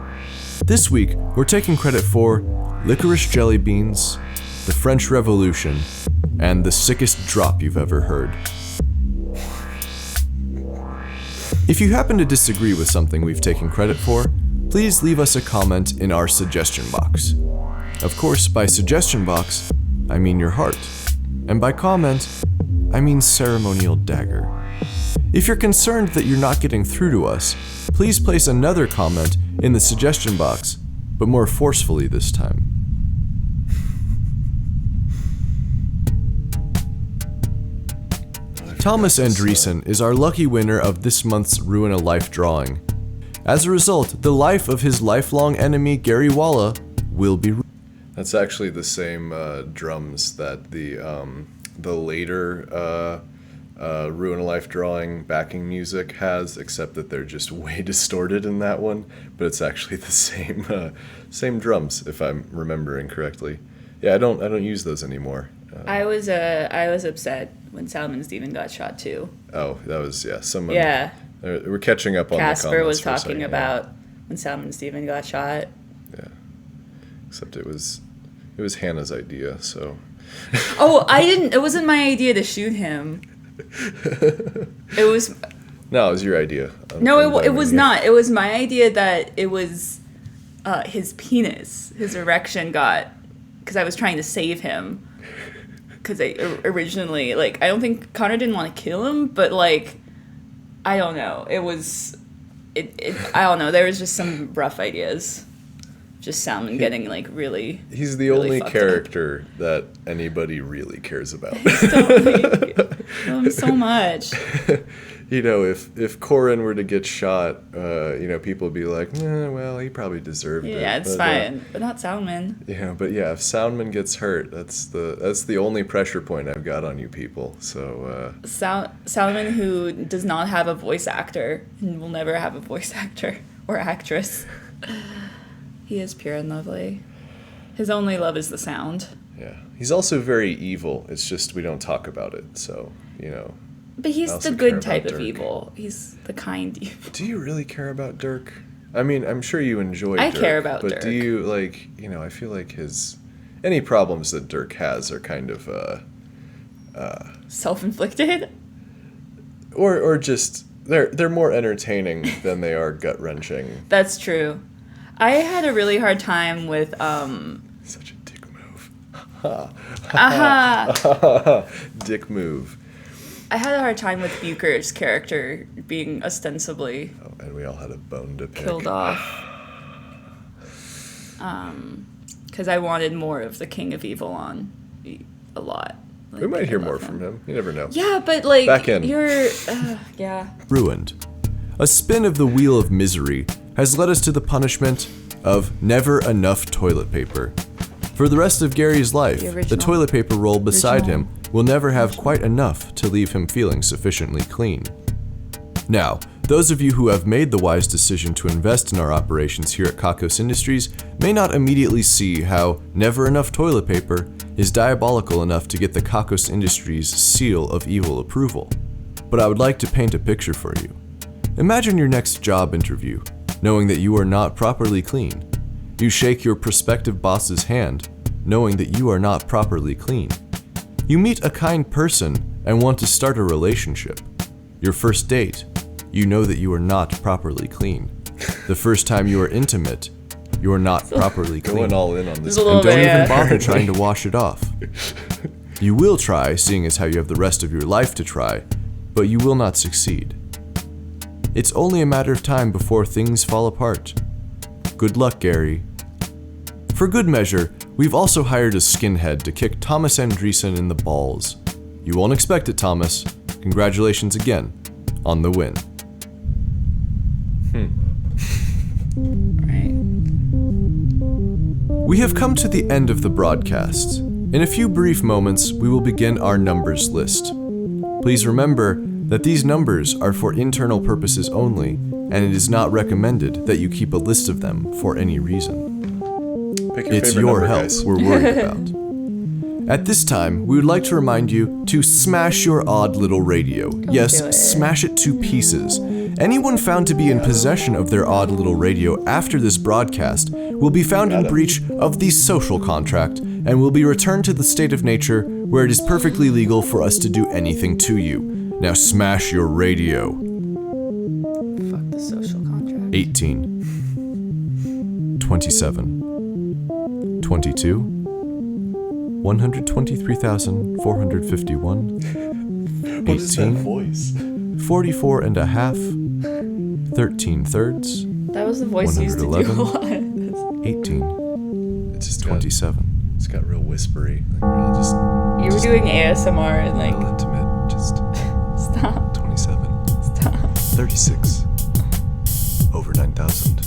This week, we're taking credit for licorice jelly beans, the French Revolution, and the sickest drop you've ever heard. If you happen to disagree with something we've taken credit for, please leave us a comment in our suggestion box. Of course, by suggestion box, I mean your heart. And by comment, I mean ceremonial dagger. If you're concerned that you're not getting through to us, please place another comment in the suggestion box, but more forcefully this time. Thomas Andreessen is our lucky winner of this month's Ruin a Life drawing. As a result, the life of his lifelong enemy Gary Walla will be That's actually the same drums that the later Ruin a Life Drawing backing music has, except that they're just way distorted in that one. But it's actually the same drums, if I'm remembering correctly. Yeah, I don't use those anymore. I was upset when Salmon Steven got shot too. Oh, that was someone. Yeah. We're catching up on Casper the comments was for a talking second, about when Salmon Steven got shot. Yeah. Except it was Hannah's idea, so. Oh, it wasn't my idea to shoot him. It was. No, it was your idea. No, it was not. It was my idea that it was his penis, his erection got, because I was trying to save him. Because originally, like, I don't think Connor didn't want to kill him, but, like, I don't know. It was, I don't know. There was just some rough ideas. Just Salmon getting, like, really. He's the only character that anybody really cares about. Love him so much. You know, if Corin were to get shot, people would be like, well, he probably deserved it. Yeah, it's fine, but not Salmon. Yeah, but yeah, if Salmon gets hurt, that's the only pressure point I've got on you people. So Salmon, who does not have a voice actor and will never have a voice actor or actress. He is pure and lovely. His only love is the sound. Yeah, he's also very evil. It's just we don't talk about it. So But he's the good type of evil. He's the kind evil. Do you really care about Dirk? I mean, I'm sure you enjoy Dirk. I care about but Dirk. Do you, I feel like any problems that Dirk has are kind of... self-inflicted? Or just, they're more entertaining than they are gut-wrenching. That's true. I had a really hard time with... Such a dick move. Dick move. I had a hard time with Bucher's character being ostensibly and we all had a bone to pick. Killed off. Because I wanted more of the King of Evil on a lot. We might hear more from him. You never know. Yeah, but like Back in. yeah. Ruined. A spin of the Wheel of Misery has led us to the punishment of never enough toilet paper. For the rest of Gary's life, the toilet paper roll beside him will never have quite enough to leave him feeling sufficiently clean. Now, those of you who have made the wise decision to invest in our operations here at Kakos Industries may not immediately see how never enough toilet paper is diabolical enough to get the Kakos Industries seal of evil approval. But I would like to paint a picture for you. Imagine your next job interview, knowing that you are not properly clean. You shake your prospective boss's hand, knowing that you are not properly clean. You meet a kind person and want to start a relationship. Your first date, you know that you are not properly clean. The first time you are intimate, you are not properly clean. Going all in on this. And don't even bother trying to wash it off. You will try, seeing as how you have the rest of your life to try, but you will not succeed. It's only a matter of time before things fall apart. Good luck, Gary. For good measure, we've also hired a skinhead to kick Thomas Andreessen in the balls. You won't expect it, Thomas. Congratulations again on the win. Right. We have come to the end of the broadcast. In a few brief moments, we will begin our numbers list. Please remember that these numbers are for internal purposes only, and it is not recommended that you keep a list of them for any reason. It's your health we're worried about. At this time, we would like to remind you to smash your odd little radio. Yes, smash it to pieces. Anyone found to be in possession of their odd little radio after this broadcast will be found in breach of the social contract and will be returned to the state of nature where it is perfectly legal for us to do anything to you. Now smash your radio. Fuck the social contract. 18. 27. 22, 123,451, 18, 44 and a half, 13 thirds, That was the voice you used to do a lot. 18, It's just 27. It's got real whispery, real just You were doing ASMR and like real intimate. Just stop. 27, Stop. 36, over 9,000.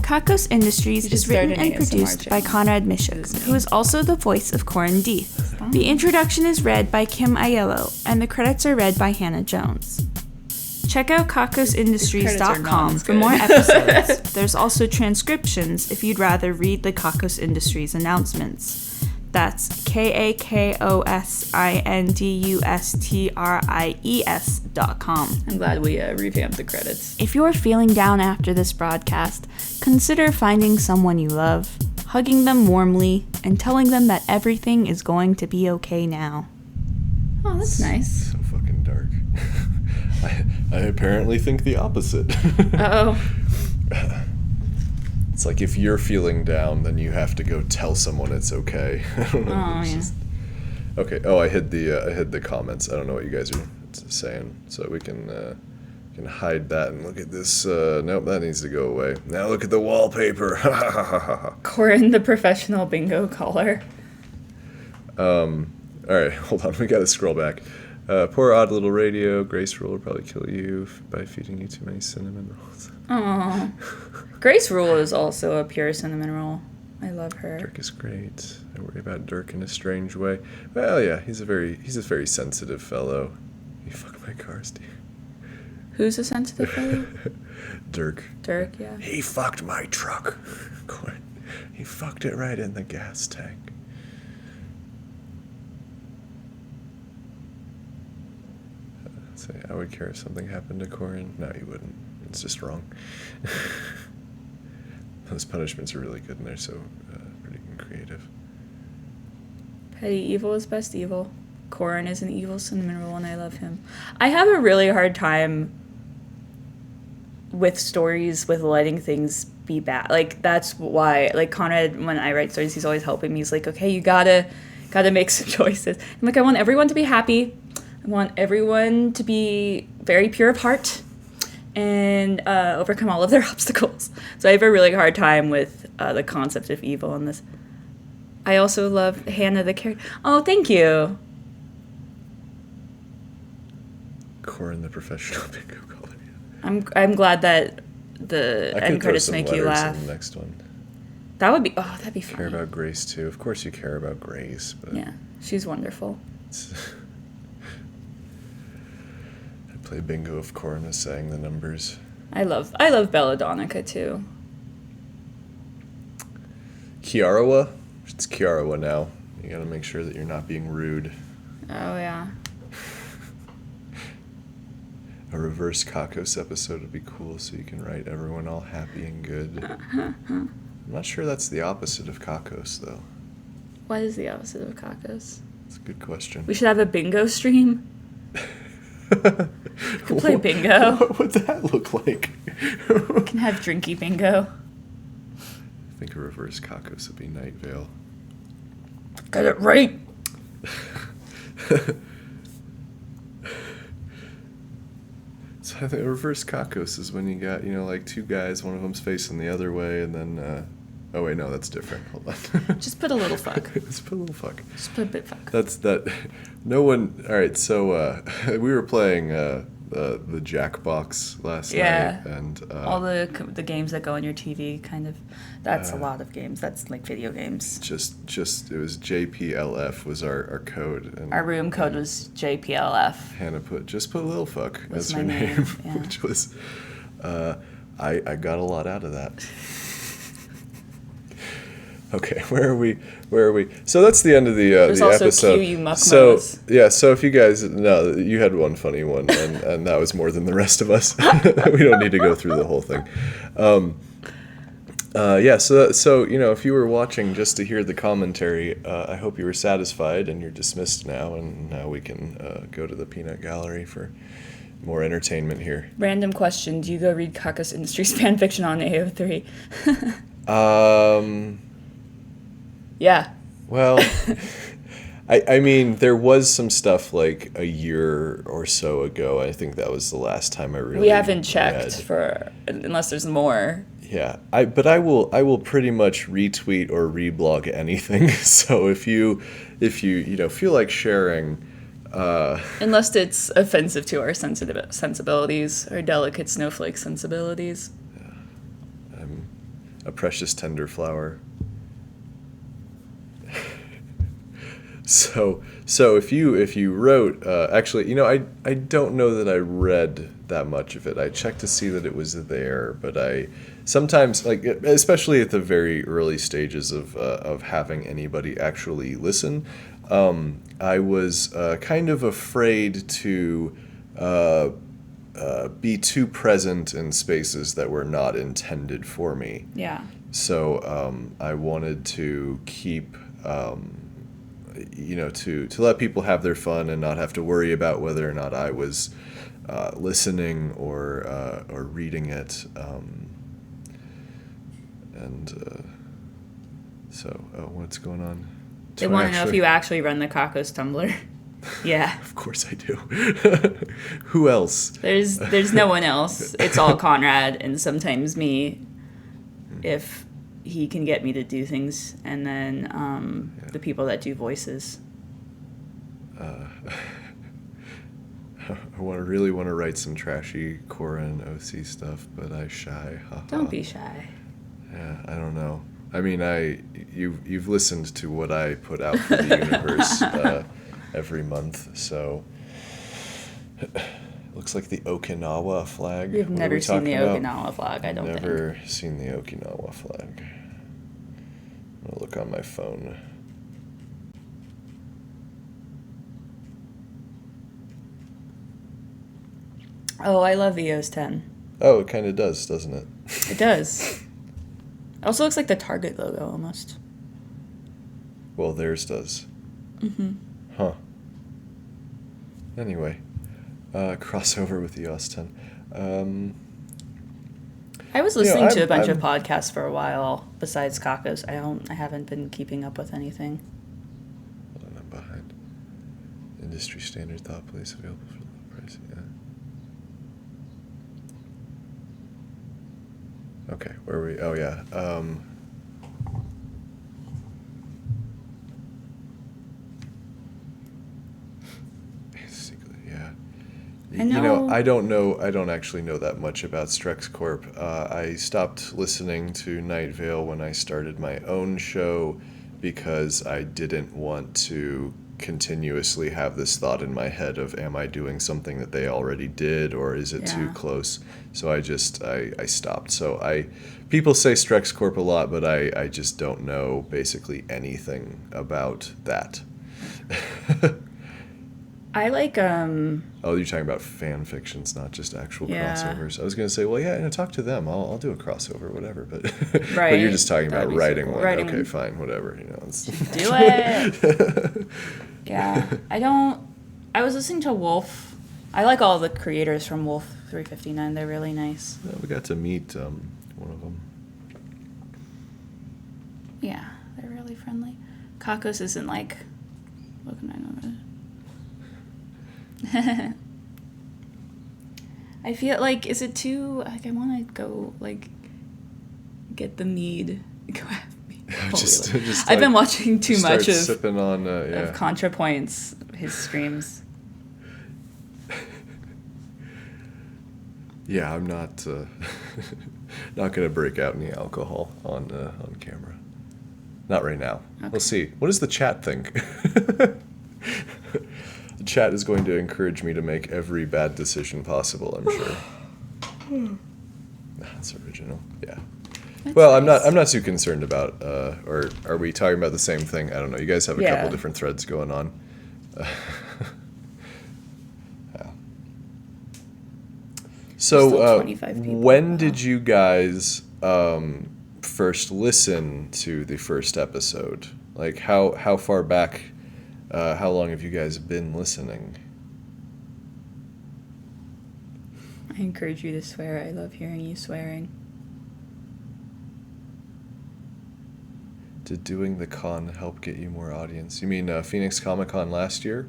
Kakos Industries You is should start written an and ASMR produced by channel. Conrad Mishuk, who is also the voice of Corin Deeth. The introduction is read by Kim Aiello, and the credits are read by Hannah Jones. Check out Credits are kakosindustries.com not for as more good. episodes. There's also transcriptions if you'd rather read the Kakos Industries announcements. That's kakosindustries.com. I'm glad we revamped the credits. If you're feeling down after this broadcast, consider finding someone you love, hugging them warmly, and telling them that everything is going to be okay now. Oh, that's nice. So fucking dark. I apparently think the opposite. Uh-oh. It's like if you're feeling down, then you have to go tell someone it's okay. I don't know. Oh, It's yeah. just- Okay. Oh, I hid the comments. I don't know what you guys are saying, so we can hide that and look at this. Nope, that needs to go away. Now look at the wallpaper. Corin, the professional bingo caller. All right, hold on. We gotta scroll back. Poor odd little radio. Grace Rule will probably kill you by feeding you too many cinnamon rolls. Oh, Grace Rule is also a pure cinnamon roll. I love her. Dirk is great. I worry about Dirk in a strange way. Well, yeah, he's a very sensitive fellow. He fucked my car, Steve. Who's a sensitive fellow? Dirk. Dirk, yeah. He fucked my truck. He fucked it right in the gas tank. Say, I would care if something happened to Corin. No, you wouldn't. It's just wrong. Those punishments are really good, and they're so pretty creative. Petty evil is best evil. Corin is an evil cinnamon roll, and I love him. I have a really hard time with stories with letting things be bad. Like, that's why, like, Conrad, when I write stories, he's always helping me. He's like, okay, you gotta make some choices. I'm like, I want everyone to be happy. I want everyone to be very pure of heart and overcome all of their obstacles. So I have a really hard time with the concept of evil in this. I also love Hannah the character. Oh, thank you. Corin, the professional bingo caller. I'm glad that the I end could throw credits some make you letters laugh. in the next one. That'd be Care fun. about Grace too. Of course, you care about Grace, but Yeah, she's wonderful. I play bingo if Corin is saying the numbers. I love Belladonna too. Kiarawa? It's Kiarawa now. You gotta make sure that you're not being rude. Oh yeah. A reverse Kakos episode would be cool, so you can write everyone all happy and good. I'm not sure that's the opposite of Kakos, though. What is the opposite of Kakos? It's a good question. We should have a bingo stream. Could play bingo. What would that look like? We can have drinky bingo. I think a reverse Kakos would be Night Vale. Got it right. So I think a reverse Kakos is when you got, like two guys, one of them's facing the other way, and then, oh wait, no, that's different. Hold on. Just put a little fuck. Let's put a little fuck. Just put a bit fuck. That. No one. All right, so we were playing the Jackbox last Yeah. night, and All the games that go on your TV, kind of. That's a lot of games. That's like video games. just it was JPLF was our code, and Our room code was JPLF. Hannah put a little fuck Was as my her name, name, yeah. which was I got a lot out of that. Okay, where are we? So that's the end of the There's the also episode. Q, you muckmos. So yeah, so if you guys you had one funny one, and that was more than the rest of us. We don't need to go through the whole thing. Yeah, so if you were watching just to hear the commentary, I hope you were satisfied, and you're dismissed now, and now we can go to the peanut gallery for more entertainment here. Random question: do you go read Kakos Industries fanfiction on AO3? Yeah. Well, I mean, there was some stuff like a year or so ago. I think that was the last time I really. We haven't checked read. unless there's more. Yeah, but I will pretty much retweet or reblog anything. So if you feel like sharing, Unless it's offensive to our sensibilities, our delicate snowflake sensibilities. a precious tender flower. So if you wrote, actually, I don't know that I read that much of it. I checked to see that it was there, but I sometimes, like, especially at the very early stages of having anybody actually listen, I was kind of afraid to be too present in spaces that were not intended for me. Yeah. So I wanted to keep, to let people have their fun and not have to worry about whether or not I was listening or reading it. What's going on? They want to know if you actually run the Kakos Tumblr. Yeah. Of course I do. Who else? There's no one else. It's all Conrad and sometimes me, if he can get me to do things, and then the people that do voices. I really want to write some trashy Cora and OC stuff, but I shy. Don't be shy. Yeah, I don't know. I mean, you've listened to what I put out for the universe every month, so it looks like the Okinawa flag. We've What are never we seen the talking Okinawa flag, I don't think. Never seen the Okinawa flag. I'm gonna look on my phone. Oh, I love EOS 10. Oh, it kind of does, doesn't it? It does. It also looks like the Target logo almost. Well, theirs does. Mm-hmm. Huh. Anyway, crossover with EOS 10. I was listening to a bunch of podcasts for a while besides Kakos. I haven't been keeping up with anything. Hold on, I'm behind. Industry standard thought place available for low price. Yeah. Okay, where are we? Oh yeah. Yeah. I know. I don't know. I don't actually know that much about Strex Corp. I stopped listening to Night Vale when I started my own show because I didn't want to continuously have this thought in my head of, am I doing something that they already did, or is it too close? So I stopped. So people say Strex Corp a lot, but I just don't know basically anything about that. I like Oh, you're talking about fan fictions, not just actual crossovers. I was gonna say, well, yeah, talk to them. I'll do a crossover, whatever. But right. But you're just talking about writing so cool. one. Writing. Okay, fine, whatever. Do it. Yeah, I was listening to Wolf. I like all the creators from Wolf 359. They're really nice. Yeah, we got to meet one of them. Yeah, they're really friendly. Kakos isn't like. What can I know? I feel like, is it too, like, I want to go, like, get the mead. Go have mead. I've been watching too much of sipping on, of ContraPoints, his streams. Yeah, I'm not not going to break out any alcohol on camera. Not right now. Okay. We'll see. What does the chat think? The chat is going to encourage me to make every bad decision possible, I'm sure. That's original. Yeah. That's well, nice. I'm not too concerned about or are we talking about the same thing? I don't know. You guys have a couple different threads going on. Yeah. So, 25 people. when did you guys first listen to the first episode? Like, how far back? How long have you guys been listening? I encourage you to swear. I love hearing you swearing. Did doing the con help get you more audience? You mean Phoenix Comic Con last year?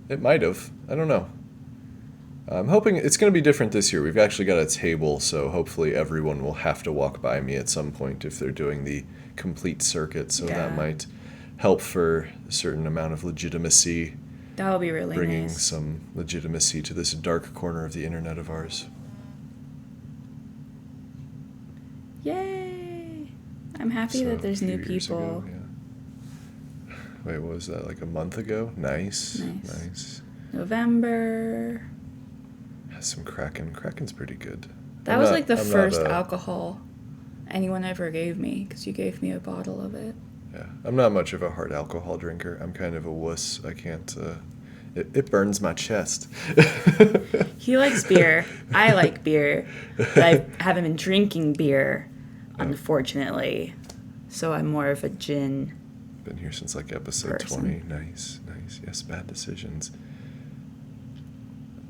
It might have. I don't know. I'm hoping it's going to be different this year. We've actually got a table, so hopefully everyone will have to walk by me at some point if they're doing the complete circuit. So that might help for a certain amount of legitimacy. That would be really bringing nice. some legitimacy to this dark corner of the internet of ours. I'm happy that there's a few new years people. ago, yeah. Wait, what was that? Like a month ago? Nice. November. Has some Kraken. Kraken's pretty good. That was like the first alcohol anyone ever gave me, because you gave me a bottle of it. Yeah, I'm not much of a hard alcohol drinker. I'm kind of a wuss. I can't. It burns my chest. He likes beer. I like beer. But I haven't been drinking beer, unfortunately. So I'm more of a gin. Been here since like episode person. 20. Nice. Yes, bad decisions.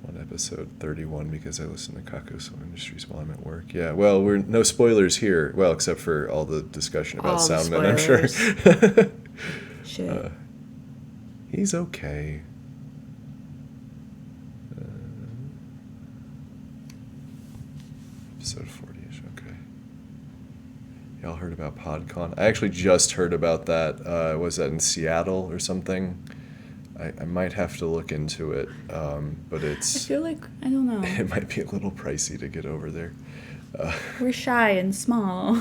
On episode 31 because I listen to Kakos Industries while I'm at work. Yeah, well, we're no spoilers here. Well, except for all the discussion about All the Soundman, I'm sure. Shit. He's okay. Episode 40-ish, okay. Y'all heard about PodCon? I actually just heard about that. Was that in Seattle or something? I might have to look into it, but it's... I feel like, I don't know. It might be a little pricey to get over there. We're shy and small.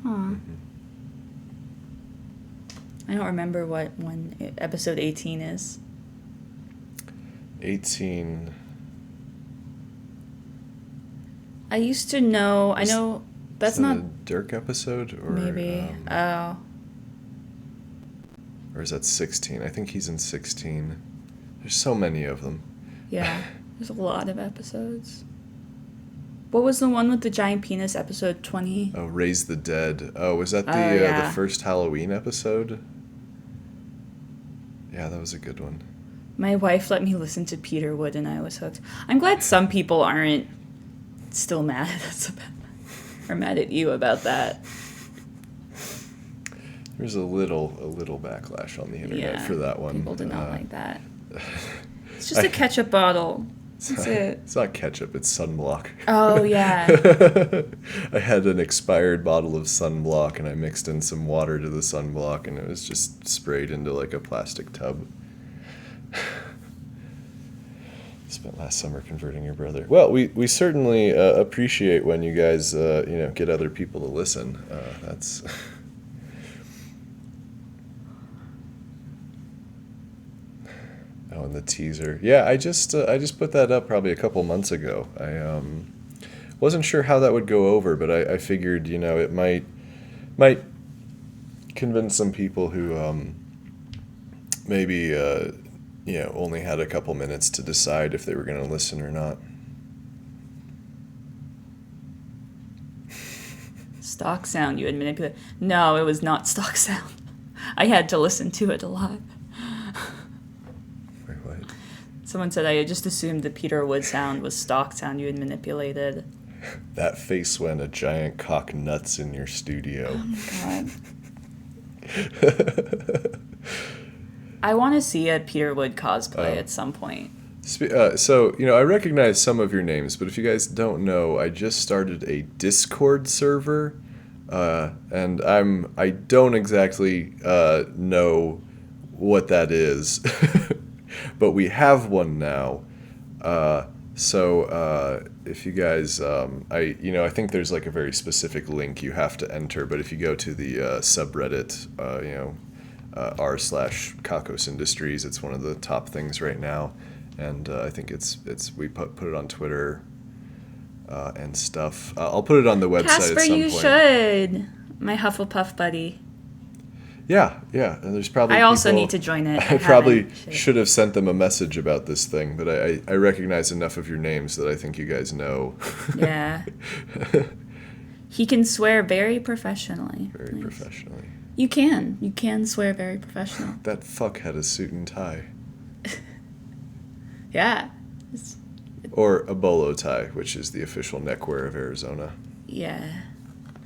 Mm-hmm. I don't remember when episode 18 is. 18... I used to know. I know that's Is that not a Dirk episode? Or, maybe. Oh. Or is that 16? I think he's in 16. There's so many of them. Yeah. There's a lot of episodes. What was the one with the giant penis, episode 20? Oh, Raise the Dead. Oh, was that the yeah. the first Halloween episode? Yeah, that was a good one. My wife let me listen to Peter Wood and I was hooked. I'm glad some people aren't still mad at us or mad at you about that. There's a little backlash on the internet for that one. People did not like that. It's just a ketchup bottle. That's it. It's not ketchup, it's sunblock. Oh, yeah. I had an expired bottle of sunblock and I mixed in some water to the sunblock and it was just sprayed into like a plastic tub. Spent last summer converting your brother. Well, we certainly appreciate when you guys get other people to listen. That's... Oh, and the teaser. Yeah, I just put that up probably a couple months ago. I wasn't sure how that would go over, but I figured it might convince some people who maybe only had a couple minutes to decide if they were going to listen or not. Stock sound you had manipulated. No, it was not stock sound. I had to listen to it a lot. Wait, what? Someone said I had just assumed the Peter Wood sound was stock sound you had manipulated. That face when a giant cock nuts in your studio. Oh my god. I want to see a Peter Wood cosplay at some point. So, I recognize some of your names, but if you guys don't know, I just started a Discord server, and I don't exactly know what that is, but we have one now. So if you guys, I think there's like a very specific link you have to enter, but if you go to the subreddit, r/Kakos Industries, it's one of the top things right now, and I think it's we put it on Twitter and stuff. I'll put it on the website Casper, at some you point. should. My Hufflepuff buddy. Yeah, and there's probably I also people- need to join it. I probably should have sent them a message about this thing, but I recognize enough of your names that I think you guys know. Yeah. He can swear very professionally. Very professionally. You can swear very professional. That fuck had a suit and tie. Yeah. Or a bolo tie, which is the official neckwear of Arizona. Yeah.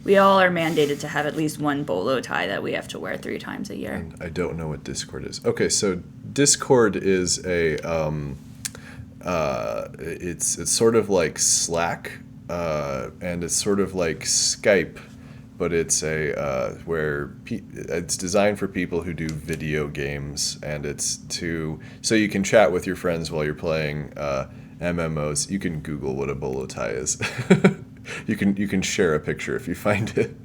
We all are mandated to have at least one bolo tie that we have to wear 3 times a year. And I don't know what Discord is. Okay, so Discord is a it's sort of like Slack, and it's sort of like Skype, but it's it's designed for people who do video games, and it's so you can chat with your friends while you're playing MMOs. You can Google what a bolo tie is. You can share a picture if you find it.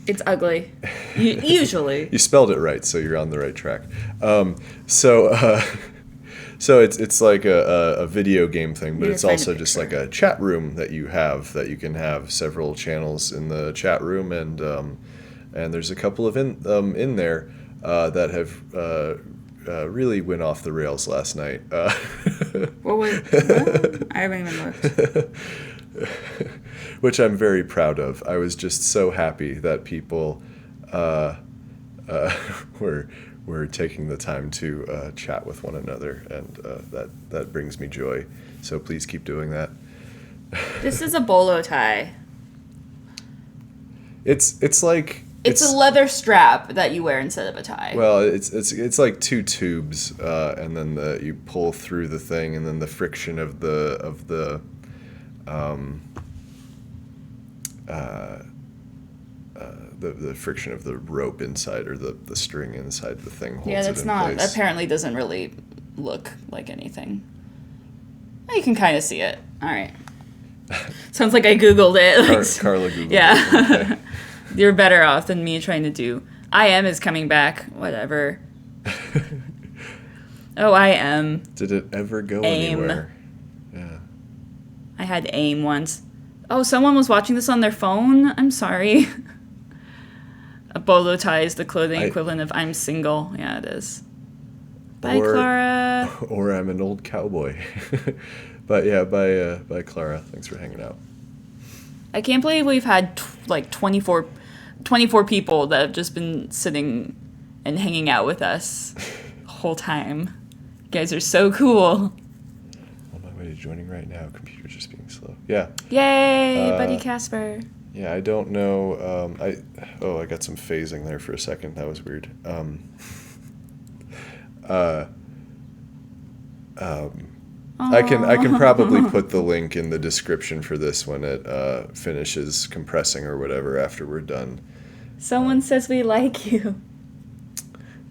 It's ugly. Usually. You spelled it right, so you're on the right track. So it's like a video game thing, but Need it's to find a also just like picture. a chat room that you can have several channels in the chat room, and there's a couple of in there that have really went off the rails last night. What? I haven't even looked. Which I'm very proud of. I was just so happy that people were taking the time to chat with one another, and that brings me joy. So please keep doing that. This is a bolo tie. It's like It's a leather strap that you wear instead of a tie. well, it's like two tubes, and then you pull through the thing, and then the friction of the friction of the rope inside, or the string inside the thing holds Yeah, it that's in not. place. Apparently, doesn't really look like anything. You can kind of see it. All right. Sounds like I googled it. Carla Googled Yeah. it. Okay. You're better off than me trying to do. I am is coming back. Whatever. Oh, I am. Did it ever go AIM. anywhere? Yeah. I had AIM once. Oh, someone was watching this on their phone? I'm sorry. A bolo tie is the clothing equivalent of I'm single. Yeah, it is. Bye, Clara. Or I'm an old cowboy. But yeah, bye Clara. Thanks for hanging out. I can't believe we've had like 24 people that have just been sitting and hanging out with us the whole time. You guys are so cool. On my way to joining right now. Computer's just being slow. Yeah. Yay, buddy Casper. Yeah, I don't know. I got some phasing there for a second. That was weird. I can probably put the link in the description for this when it finishes compressing or whatever after we're done. Someone says we like you.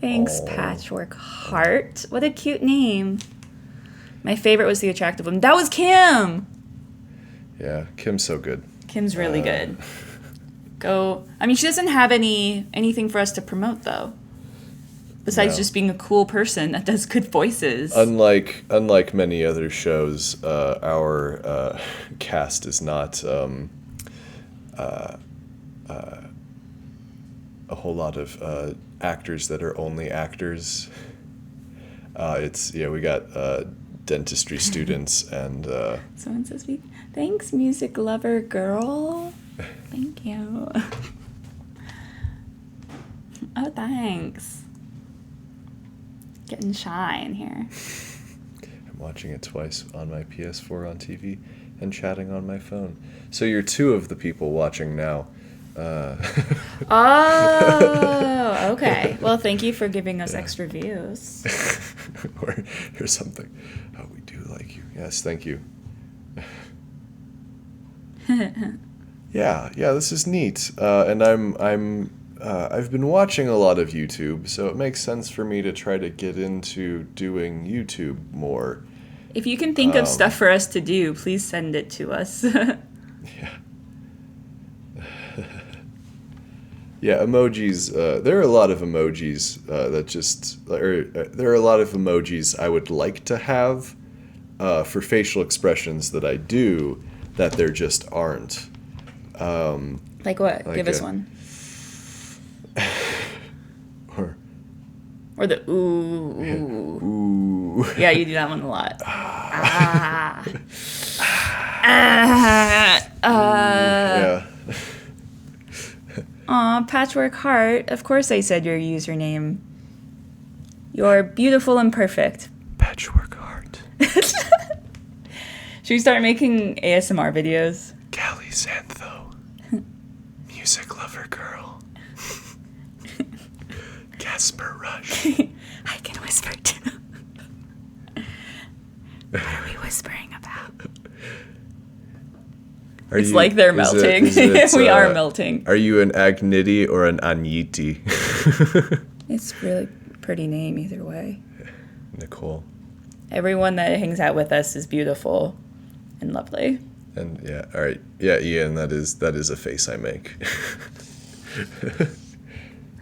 Thanks, Patchwork Heart. What a cute name. My favorite was the attractive one. That was Kim. Yeah, Kim's so good. Kim's really good. Go. I mean, she doesn't have anything for us to promote though. Besides No. just being a cool person that does good voices. Unlike many other shows, our cast is not a whole lot of actors that are only actors. We got dentistry students and Someone says we. Thanks, music lover girl. Thank you. Oh, thanks. Getting shy in here. I'm watching it twice on my PS4 on TV and chatting on my phone. So you're two of the people watching now. Oh, okay. Well, thank you for giving us extra views. or something. Oh, we do like you. Yes, thank you. Yeah, this is neat. And I've been watching a lot of YouTube, so it makes sense for me to try to get into doing YouTube more. If you can think of stuff for us to do, please send it to us. Yeah. Yeah, emojis. There are a lot of emojis there are a lot of emojis I would like to have for facial expressions that I do that there just aren't. Like what? Like Give us a- one. Or Or the ooh. ooh. Yeah, you do that one a lot. Yeah. Aw, Patchwork Heart. Of course I said your username. You're beautiful and perfect. Patchwork heart. Should we start making ASMR videos? Callie Xantho. Music lover girl. Casper Rush. I can whisper too. What are we whispering about? It's like they're melting. We are melting. Are you an Agniti or an Anyiti? It's really pretty name either way. Nicole. Everyone that hangs out with us is beautiful and lovely. And yeah, all right. Yeah, Ian, that is a face I make.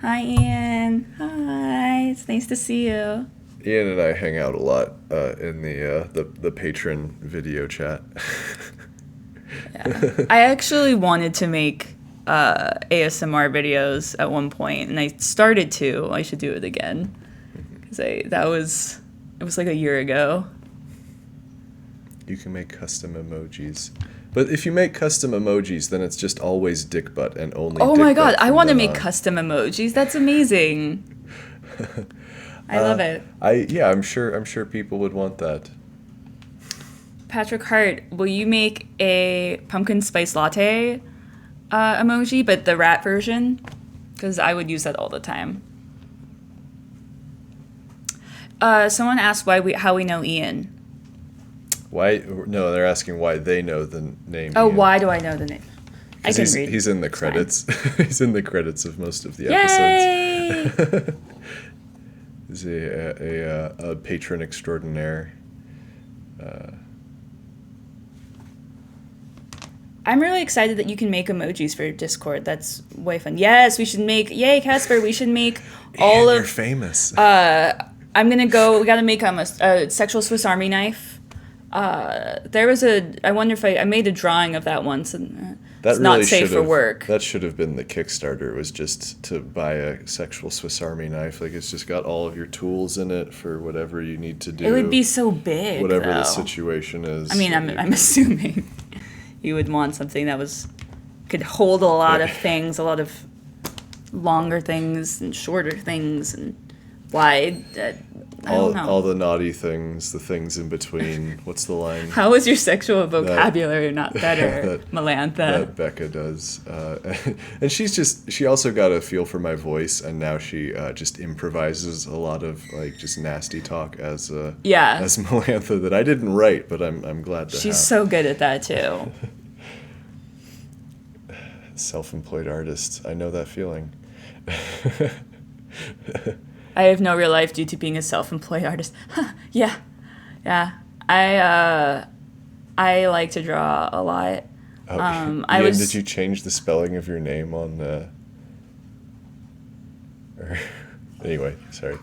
Hi, Ian. Hi. It's nice to see you. Ian and I hang out a lot in the patron video chat. Yeah. I actually wanted to make ASMR videos at one point, and I started to. I should do it again because it was like a year ago. You can make custom emojis. But if you make custom emojis, then it's just always dick butt and only Oh dick my god, butt I from want to then make on. custom emojis. That's amazing. I love it. I'm sure people would want that. Patrick Hart, will you make a pumpkin spice latte emoji, but the rat version? Because I would use that all the time. Someone asked how we know Ian. Why? No, they're asking why they know the name. Oh, Ian. why do I know the name? I can read. He's in the It's fine. credits. He's in the credits of most of the Yay! episodes. He's a patron extraordinaire. I'm really excited that you can make emojis for Discord. That's way fun. Yes, we should make. Yay, Casper! We should make all You're of. famous. I'm gonna go. We gotta make a sexual Swiss Army knife. There was I wonder if I made a drawing of that once, and That it's really not safe for should've- work. That should have been the Kickstarter. It was just to buy a sexual Swiss Army knife. Like, it's just got all of your tools in it for whatever you need to do. It would be so big. whatever the though. situation is. I mean, I'm assuming you would want something that could hold a lot of things, a lot of longer things and shorter things and wide. I don't know. all the naughty things, the things in between. What's the line? How is your sexual vocabulary not better, that Melantha? That Becca does, and she also got a feel for my voice, and now she just improvises a lot of like just nasty talk as Melantha that I didn't write, but I'm glad to She's have. so good at that too. Self-employed artist, I know that feeling. I have no real life due to being a self-employed artist. Yeah. I like to draw a lot. Ian, did you change the spelling of your name on? Anyway, sorry.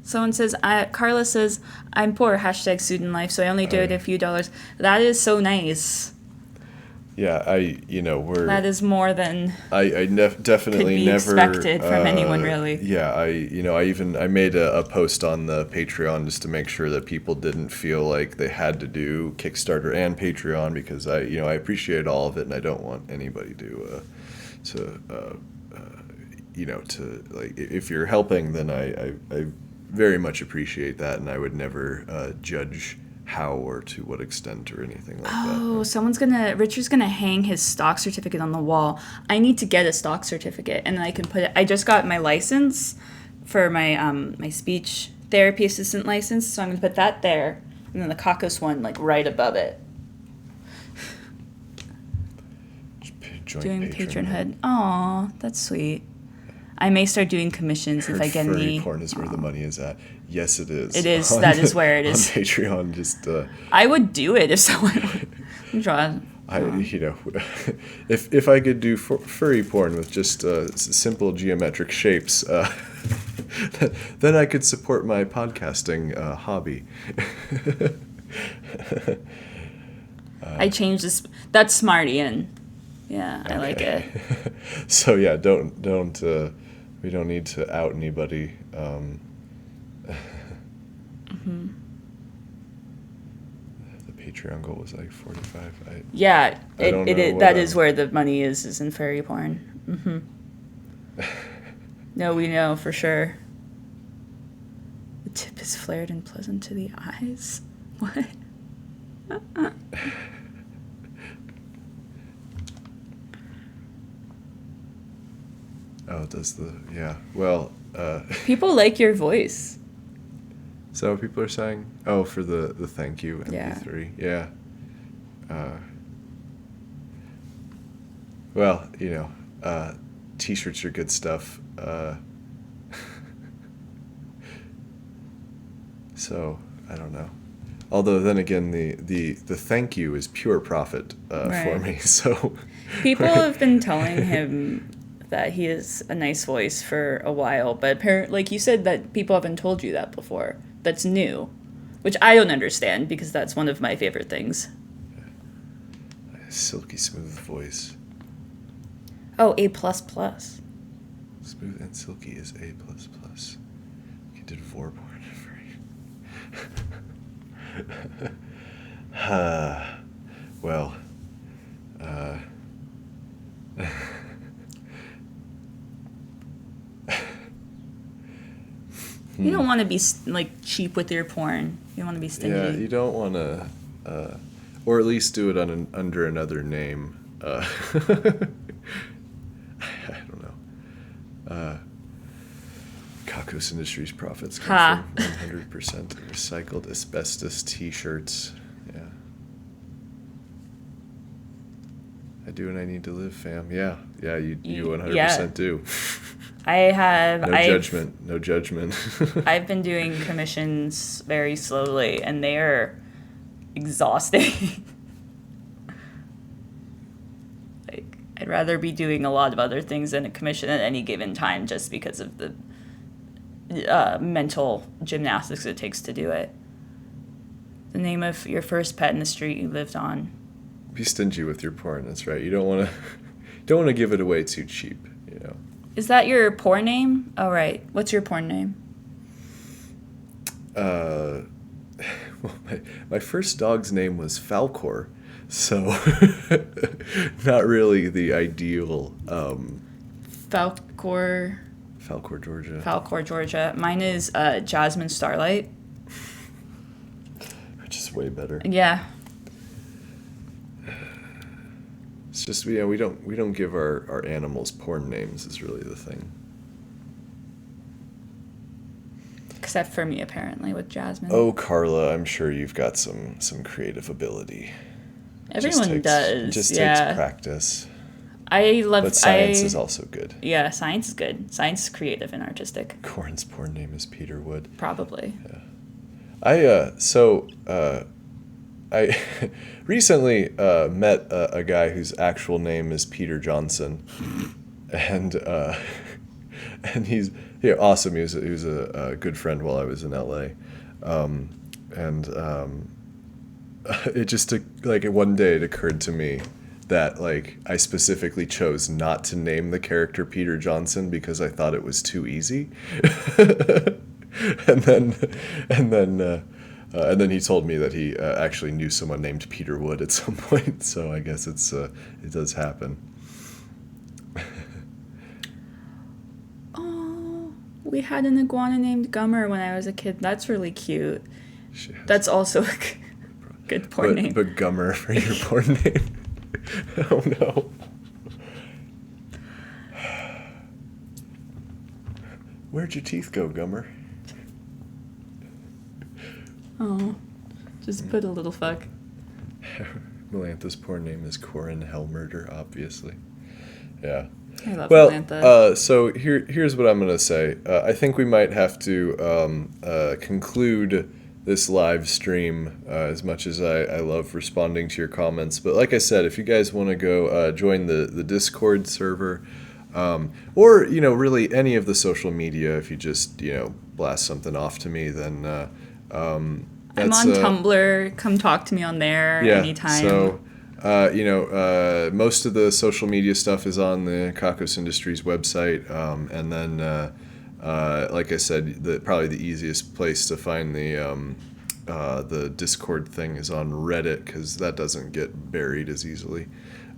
Someone says, Carla says, I'm poor, #student life, so I only do it a few dollars. That is so nice. Yeah, That is more than definitely could be never expected from anyone, really. Yeah, I made a post on the Patreon just to make sure that people didn't feel like they had to do Kickstarter and Patreon, because I appreciate all of it, and I don't want anybody to like, if you're helping, then I very much appreciate that, and I would never judge how or to what extent or anything like that. Oh, Richard's gonna hang his stock certificate on the wall. I need to get a stock certificate, and then I can put it. I just got my license for my my speech therapy assistant license, so I'm gonna put that there, and then the Kakos one like right above it. Doing patronhood. Aw, that's sweet. I may start doing commissions if I get furry any. porn is where the money is at. Yes, it is. It is. That is where it is. On Patreon, just. I would do it if someone would draw. If I could do furry porn with just simple geometric shapes, then I could support my podcasting hobby. I changed this. That's smart, Ian. Yeah, I like it. So yeah, don't we don't need to out anybody. The Patreon goal was like 45. Yeah, I don't know that what is where the money is in furry porn. No, we know for sure. The tip is flared and pleasant to the eyes. What? Oh, does the well. People like your voice. So people are saying, oh, for the thank you MP3, yeah. Well, T-shirts are good stuff. So I don't know. Although then again, the thank you is pure profit for Right. me. So People have been telling him that he has a nice voice for a while, but apparently, like you said, that people haven't told you that before. That's new, which I don't understand because that's one of my favorite things. silky smooth voice. Oh, A plus plus. Smooth and silky is A++. You did Vorborn well, You don't want to be like cheap with your porn. You want to be stingy. yeah, you don't want to, or at least do it under another name. I don't know. Kakos Industries profits come from 100% recycled asbestos T-shirts. Yeah. I do and I need to live, fam. Yeah, you 100% do. No judgment. I've been doing commissions very slowly, and they are exhausting. Like, I'd rather be doing a lot of other things than a commission at any given time, just because of the mental gymnastics it takes to do it. The name of your first pet in the street you lived on. Be stingy with your porn. That's right. You don't want to give it away too cheap. You know. Is that your porn name? Oh, right. What's your porn name? Well, my first dog's name was Falcor, so not really the ideal. Falcor, Georgia. Mine is Jasmine Starlight. Which is way better. Yeah. It's just we don't give our animals porn names is really the thing. Except for me, apparently, with Jasmine. Oh, Carla, I'm sure you've got some creative ability. Everyone does. It just yeah. takes practice. I love. But science is also good. Yeah, science is good. Science is creative and artistic. Corin's porn name is Peter Wood. Probably. Yeah. I recently met a guy whose actual name is Peter Johnson, and he's awesome. He was a good friend while I was in LA, it just took one day it occurred to me that I specifically chose not to name the character Peter Johnson because I thought it was too easy, and then he told me that he actually knew someone named Peter Wood at some point. So I guess it does happen. Oh, we had an iguana named Gummer when I was a kid. That's really cute. That's also a good porn name. But Gummer for your porn name? Oh no. Where'd your teeth go, Gummer? Oh, just put a little fuck. Melantha's porn name is Corin Hellmurder, obviously. Yeah. I love Melantha. So here's what I'm gonna say. I think we might have to conclude this live stream. As much as I love responding to your comments, but like I said, if you guys want to go join the Discord server, or really any of the social media, if you just blast something off to me, then. I'm on Tumblr. Come talk to me on there anytime. So, most of the social media stuff is on the Kakos Industries website, and then, like I said, probably the easiest place to find the Discord thing is on Reddit because that doesn't get buried as easily.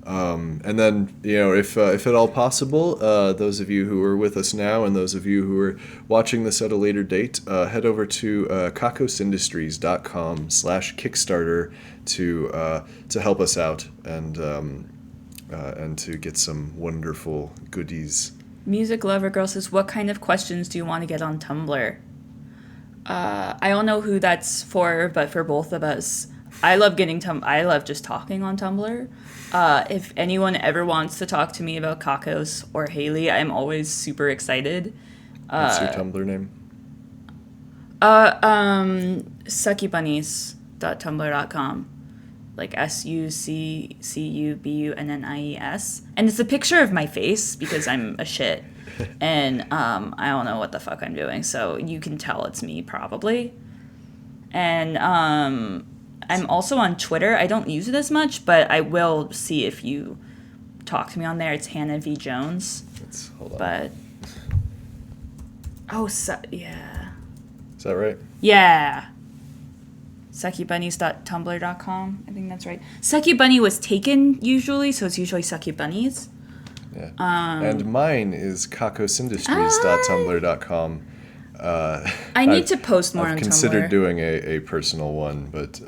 And then, if at all possible, those of you who are with us now and those of you who are watching this at a later date, head over to kakosindustries.com/Kickstarter to help us out and to get some wonderful goodies. Music Lover Girl says, what kind of questions do you want to get on Tumblr? I don't know who that's for, but for both of us, I love I love just talking on Tumblr. If anyone ever wants to talk to me about Kakos or Haley, I'm always super excited. What's your Tumblr name? Sucky Bunnies. succubunnies.tumblr.com. Like SUCCUBUNNIES. And it's a picture of my face because I'm a shit. And I don't know what the fuck I'm doing. So you can tell it's me probably. And I'm also on Twitter. I don't use it as much, but I will see if you talk to me on there. It's Hannah V. Jones. Hold on. But yeah. Is that right? Yeah. Succubunnies.tumblr.com. I think that's right. Succubunny was taken usually, so it's usually Succubunnies. Yeah. And mine is kakosindustries.tumblr.com. I need to post more I've on considered Tumblr. doing a personal one, but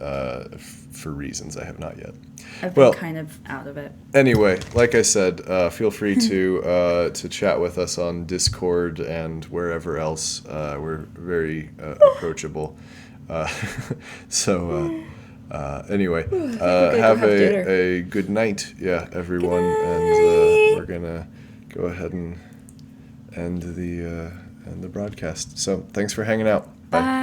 for reasons I have not yet. I've been kind of out of it. Anyway, like I said, feel free to chat with us on Discord and wherever else. We're very approachable. Anyway, have a good night, everyone, and we're gonna go ahead and end the broadcast. So thanks for hanging out. Bye.